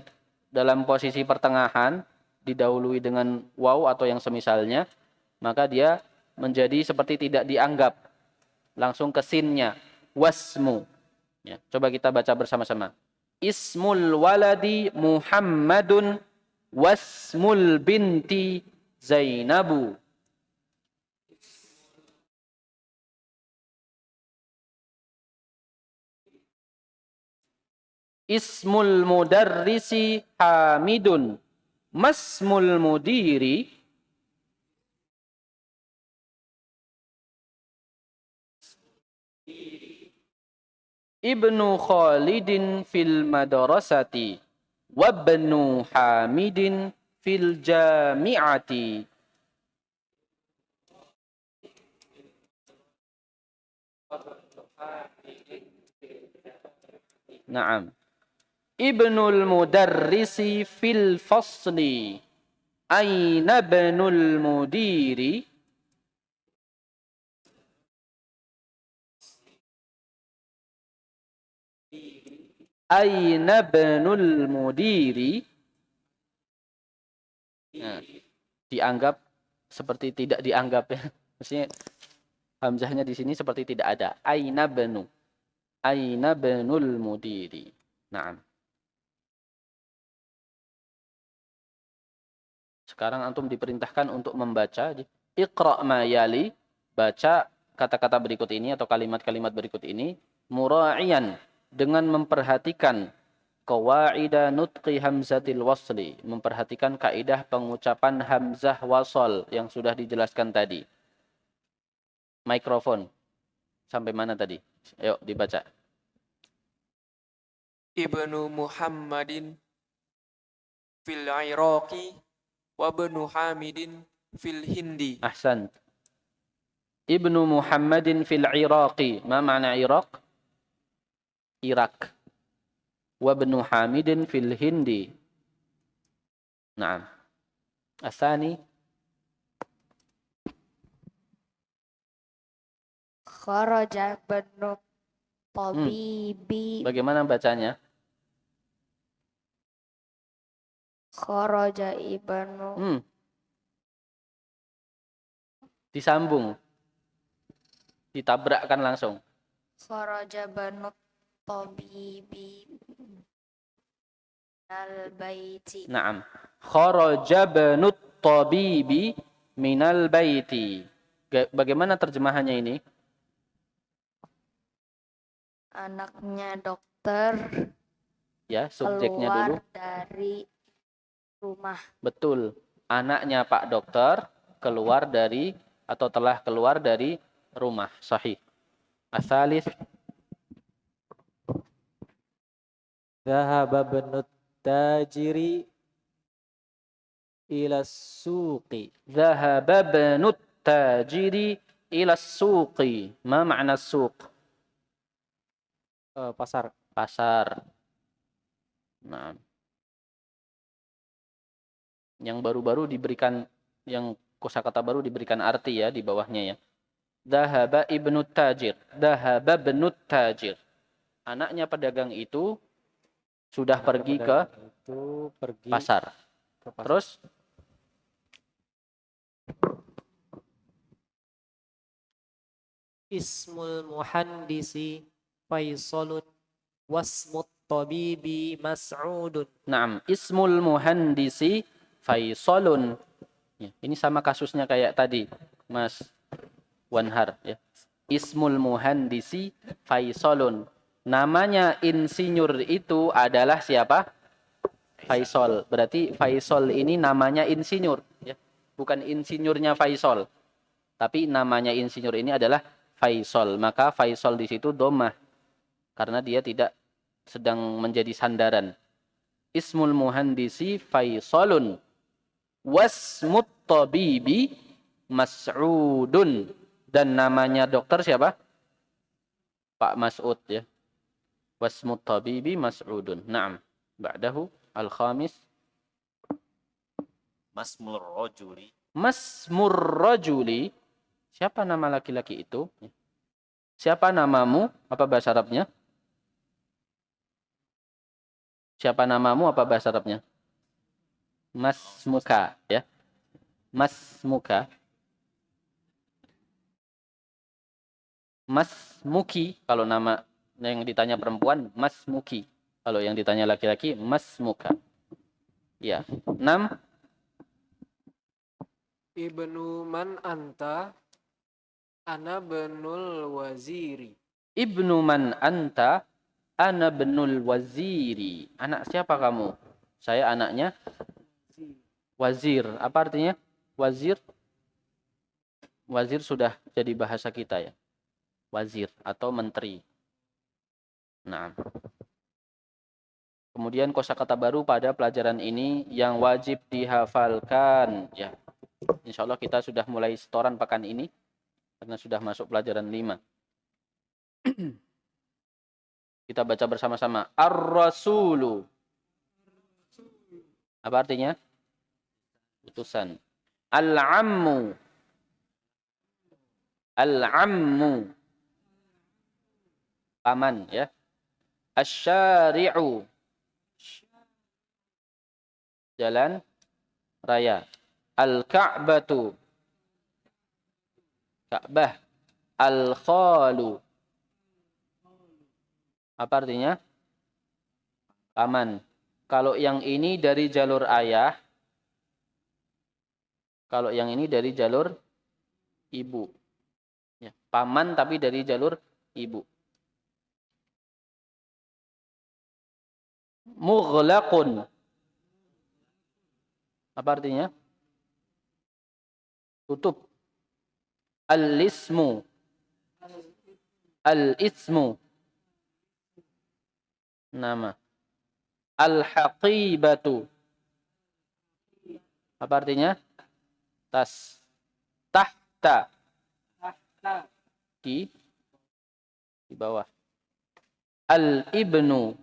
dalam posisi pertengahan didahului dengan waw atau yang semisalnya, maka dia menjadi seperti tidak dianggap. Langsung ke sinnya. Wasmu. Ya, coba kita baca bersama-sama. Ismul waladi Muhammadun wasmul binti Zainabu. Ismul mudarrisi Hamidun. Masmul mudiri Ibnu Khalidin fil madrasati wabnu Hamidin fil jami'ati. Naam. Ibnul mudarrisi fil fasli. Aina ibnul mudiri? Aina ibnul mudiri? Nah, dianggap seperti tidak dianggap ya. Maksudnya hamzahnya di sini seperti tidak ada. Aina ibnu. Aina ibnul mudiri. Naam. Sekarang antum diperintahkan untuk membaca. Iqra' ma yali. Baca kata-kata berikut ini atau kalimat-kalimat berikut ini. Mura'iyan. Dengan memperhatikan qawaida nutqi hamzatil wasli. Memperhatikan kaidah pengucapan hamzah wasal yang sudah dijelaskan tadi. Mikrofon. Sampai mana tadi? Ayo dibaca. Ibnu Muhammadin fil Iraqi wa ibnu Hamidin fil Hindi. Ahsan. Ibnu Muhammadin fil Iraqi. Ma makna Iraq? Irak. Wa ibnu Hamidin fil Hindi. Naam. Asani. Kharaja ibnu tabibi. Bagaimana bacanya? Kharaja ibnu. Disambung. Ditabrakkan langsung. Kharaja ibnu tabibi minal baiti. Naam. Kharaja ibnu tabibi minal baiti. Bagaimana terjemahannya ini? Anaknya dokter Ya, subjeknya keluar dulu. dari rumah. Betul. Anaknya Pak Dokter keluar dari atau telah keluar dari rumah. Sahih. Asalis. Dhahaba ibnut tajiri ila suqi. Dhahaba ibnut tajiri ila suqi. Ma makna suq? Pasar. Pasar. Nah. Yang baru-baru diberikan yang kosakata baru diberikan arti ya di bawahnya ya. Dhahaba ibnu tajir. Dhahaba ibnu tajir. Anaknya pedagang itu sudah pergi ke Itu pergi pasar. ke pasar. Terus Ismul muhandisi Faisalun wasmut tabibi Mas'udun. Naam, ismul muhandisi Faisalun. Ya, ini sama kasusnya kayak tadi, Mas Wanhar ya. Ismul muhandisi Faisalun. Namanya insinyur itu adalah siapa? Faisal. Berarti Faisal ini namanya insinyur ya. Bukan insinyurnya Faisal. Tapi namanya insinyur ini adalah Faisal. Maka Faisal di situ dhammah karena dia tidak sedang menjadi sandaran. Ismul muhandisi Faisalun wasmut tabibi Mas'udun, dan namanya dokter siapa? Pak Mas'ud ya. Wasmut tabibi Mas'udun. Naam. Ba'dahu al-khamis Masmur rajuli. Masmur rajuli. Siapa nama laki-laki itu? Siapa namamu? Apa bahasa Arabnya? Siapa namamu? Apa bahasa Arabnya? Masmuka ya. Masmuka. Masmuki kalau nama yang ditanya perempuan Masmuki. Kalau yang ditanya laki-laki Masmuka. Ya. 6. Ibnu man anta? Ana benul waziri. Ibnu man anta? Ana benul waziri. Anak siapa kamu? Saya anaknya wazir. Apa artinya? Wazir? Wazir sudah jadi bahasa kita ya. Wazir atau menteri. Nah. Kemudian kosakata baru pada pelajaran ini yang wajib dihafalkan ya. Insyaallah kita sudah mulai setoran pekan ini karena sudah masuk pelajaran 5. Kita baca bersama-sama. Ar-Rasulu. Apa artinya? Utusan. Al-Ammu. Al-Ammu. Paman ya. Asy-Syari'u. Jalan raya. Al-Ka'batu. Ka'bah. Al-Khalu. Apa artinya? Paman. Kalau yang ini dari jalur ayah. Kalau yang ini dari jalur ibu. Ya, paman tapi dari jalur ibu. Mughlaqun. Apa artinya? Tutup. Al-ismu. Al-ismu. Nama. Al-haqibatu. Apa artinya? Tas. Tahta. Di bawah. Al-ibnu.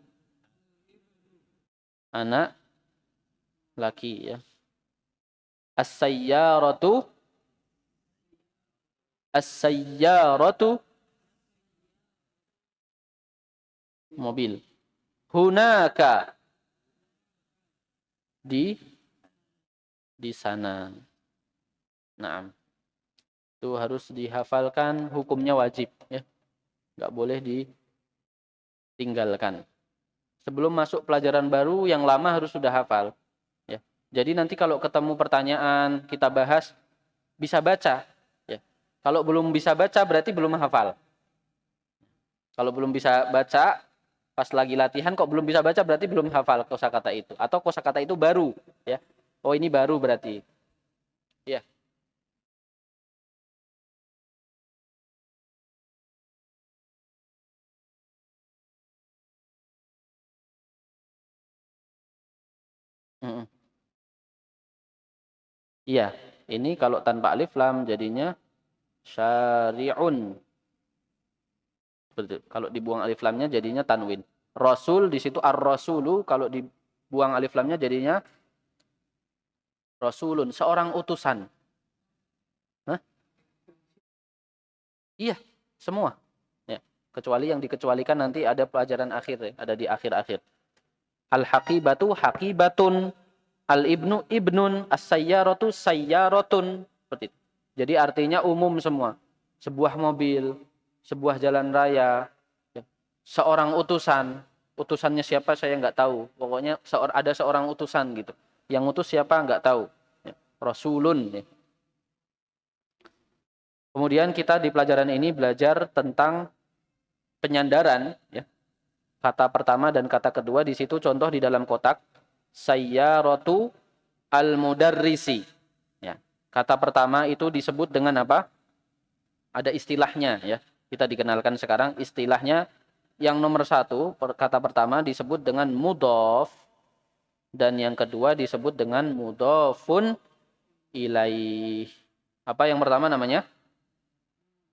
Anak laki ya. As-sayyaratu. As-sayyaratu. Mobil. Hunaka. Di sana. Naam. Itu harus dihafalkan, hukumnya wajib ya. Enggak boleh ditinggalkan. Sebelum masuk pelajaran baru yang lama harus sudah hafal ya. Jadi nanti kalau ketemu pertanyaan kita bahas bisa baca ya. Kalau belum bisa baca berarti belum hafal. Kalau belum bisa baca pas lagi latihan kok belum bisa baca berarti belum hafal kosakata itu atau kosakata itu baru ya. Oh ini baru berarti. Ya. Iya, ini kalau tanpa alif lam jadinya syari'un. Kalau dibuang alif lamnya jadinya tanwin. Rasul di situ ar-rasulu, kalau dibuang alif lamnya jadinya rasulun, seorang utusan. Iya, semua. Ya, kecuali yang dikecualikan nanti ada pelajaran akhir ya, ada di akhir-akhir. Al-haqibatu haqibatun, al-ibnu ibnun, as-sayyaratu sayyaratun. Seperti itu. Jadi artinya umum semua. Sebuah mobil, sebuah jalan raya, ya, seorang utusan. Utusannya siapa saya nggak tahu. Pokoknya ada seorang utusan gitu. Yang utus siapa nggak tahu. Ya, Rasulun. Ya. Kemudian kita di pelajaran ini belajar tentang penyandaran. Ya. Kata pertama dan kata kedua di situ contoh di dalam kotak. Sayyaratu al-mudarrisi. Ya. Kata pertama itu disebut dengan apa? Ada istilahnya ya. Kita dikenalkan sekarang istilahnya. Yang nomor 1, kata pertama disebut dengan mudhof. Dan yang kedua disebut dengan mudhofun ilaih. Apa yang pertama namanya?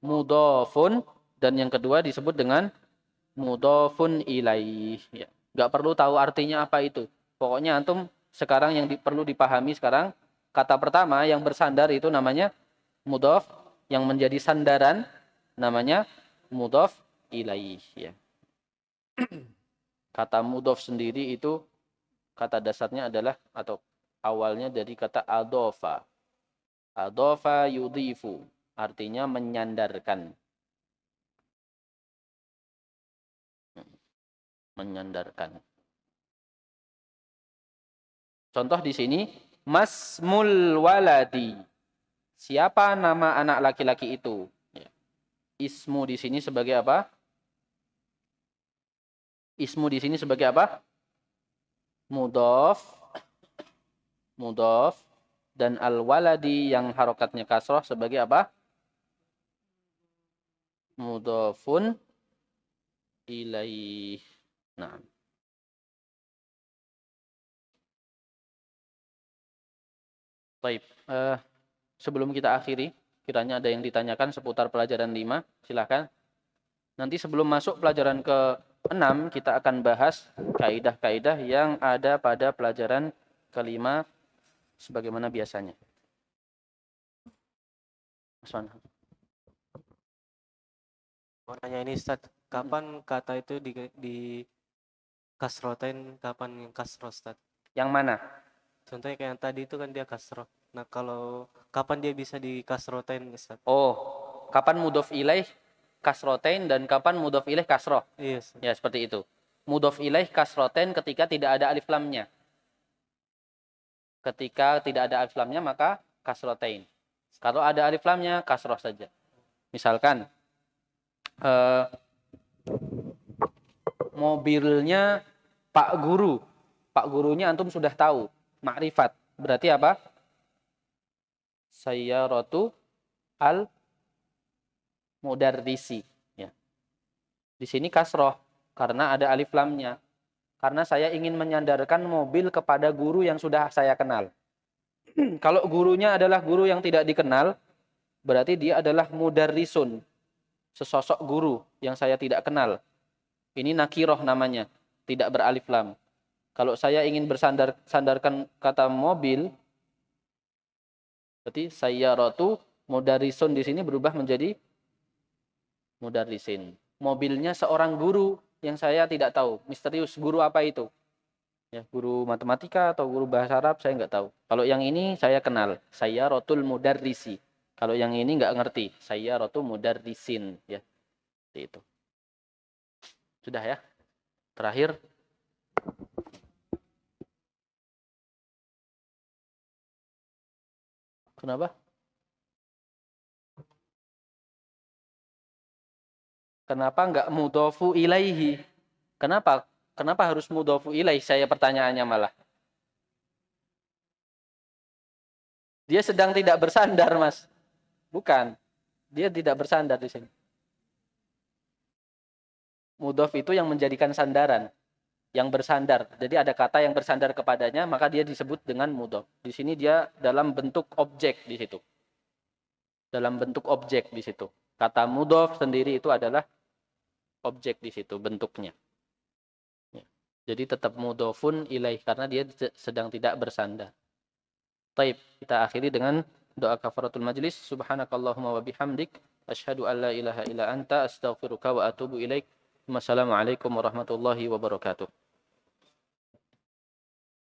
Mudhofun. Dan yang kedua disebut dengan mudhofun ilaih. Ya. Gak perlu tahu artinya apa itu. Pokoknya antum sekarang yang perlu dipahami sekarang. Kata pertama yang bersandar itu namanya mudhof. Yang menjadi sandaran namanya mudhof ilaih. Ya. Kata mudhof sendiri itu kata dasarnya adalah atau awalnya dari kata adhofa. Adhofa yudhifu. Artinya menyandarkan. Menyandarkan. Contoh di sini masmul waladi. Siapa nama anak laki-laki itu? Ismu di sini sebagai apa? Ismu di sini sebagai apa? Mudhof. Mudhof. Dan al-waladi yang harokatnya kasroh sebagai apa? Mudhofun ilaih. Nah. Baik. Sebelum kita akhiri, kiranya ada yang ditanyakan seputar pelajaran 5, silakan. Nanti sebelum masuk pelajaran ke-6, kita akan bahas kaidah-kaidah yang ada pada pelajaran ke-5 sebagaimana biasanya. Mau nanya ini Ustaz, kapan kata itu di kasrotain, kapan kasroh Ustaz? Yang mana? Contohnya kayak yang tadi itu kan dia kasroh. Nah kalau kapan dia bisa di kasrotain Ustaz? Oh, kapan mudhof ilaih kasrotain dan kapan mudhof ilaih kasroh? Iya. Ya seperti itu. Mudhof ilaih kasrotain ketika tidak ada alif lamnya. Ketika tidak ada alif lamnya maka kasrotain. Kalau ada alif lamnya kasroh saja. Misalkan mobilnya Pak Guru. Pak gurunya antum sudah tahu. Ma'rifat. Berarti apa? Sayyaratu al mudarrisi. Ya. Di sini kasroh karena ada alif lamnya. Karena saya ingin menyandarkan mobil kepada guru yang sudah saya kenal. Kalau gurunya adalah guru yang tidak dikenal, berarti dia adalah mudarrisun. Sesosok guru yang saya tidak kenal. Ini nakiroh namanya, tidak beralif lam. Kalau saya ingin sandarkan kata mobil, berarti sayyaratu mudarrisun di sini berubah menjadi mudarrisin. Mobilnya seorang guru yang saya tidak tahu, misterius. Guru apa itu? Ya, guru matematika atau guru bahasa Arab, saya nggak tahu. Kalau yang ini saya kenal, sayyaratul mudarrisi. Kalau yang ini nggak ngerti, sayyaratul mudarrisin. Ya, seperti itu. Sudah ya. Terakhir. Kenapa? Kenapa enggak mudhofu ilaihi? Kenapa? Kenapa harus mudhofu ilaihi? Saya pertanyaannya malah. Dia sedang tidak bersandar, Mas. Bukan. Dia tidak bersandar di sini. Mudhof itu yang menjadikan sandaran. Yang bersandar. Jadi ada kata yang bersandar kepadanya, maka dia disebut dengan mudhof. Di sini dia dalam bentuk objek di situ. Dalam bentuk objek di situ. Kata mudhof sendiri itu adalah objek di situ bentuknya. Ya. Jadi tetap mudhofun ilaih karena dia sedang tidak bersandar. Taib, kita akhiri dengan doa kafaratul majlis. Subhanakallahumma wa bihamdik Asyhadu an la ilaha illa anta astaghfiruka wa atubu ilaik. Wassalamualaikum warahmatullahi wabarakatuh.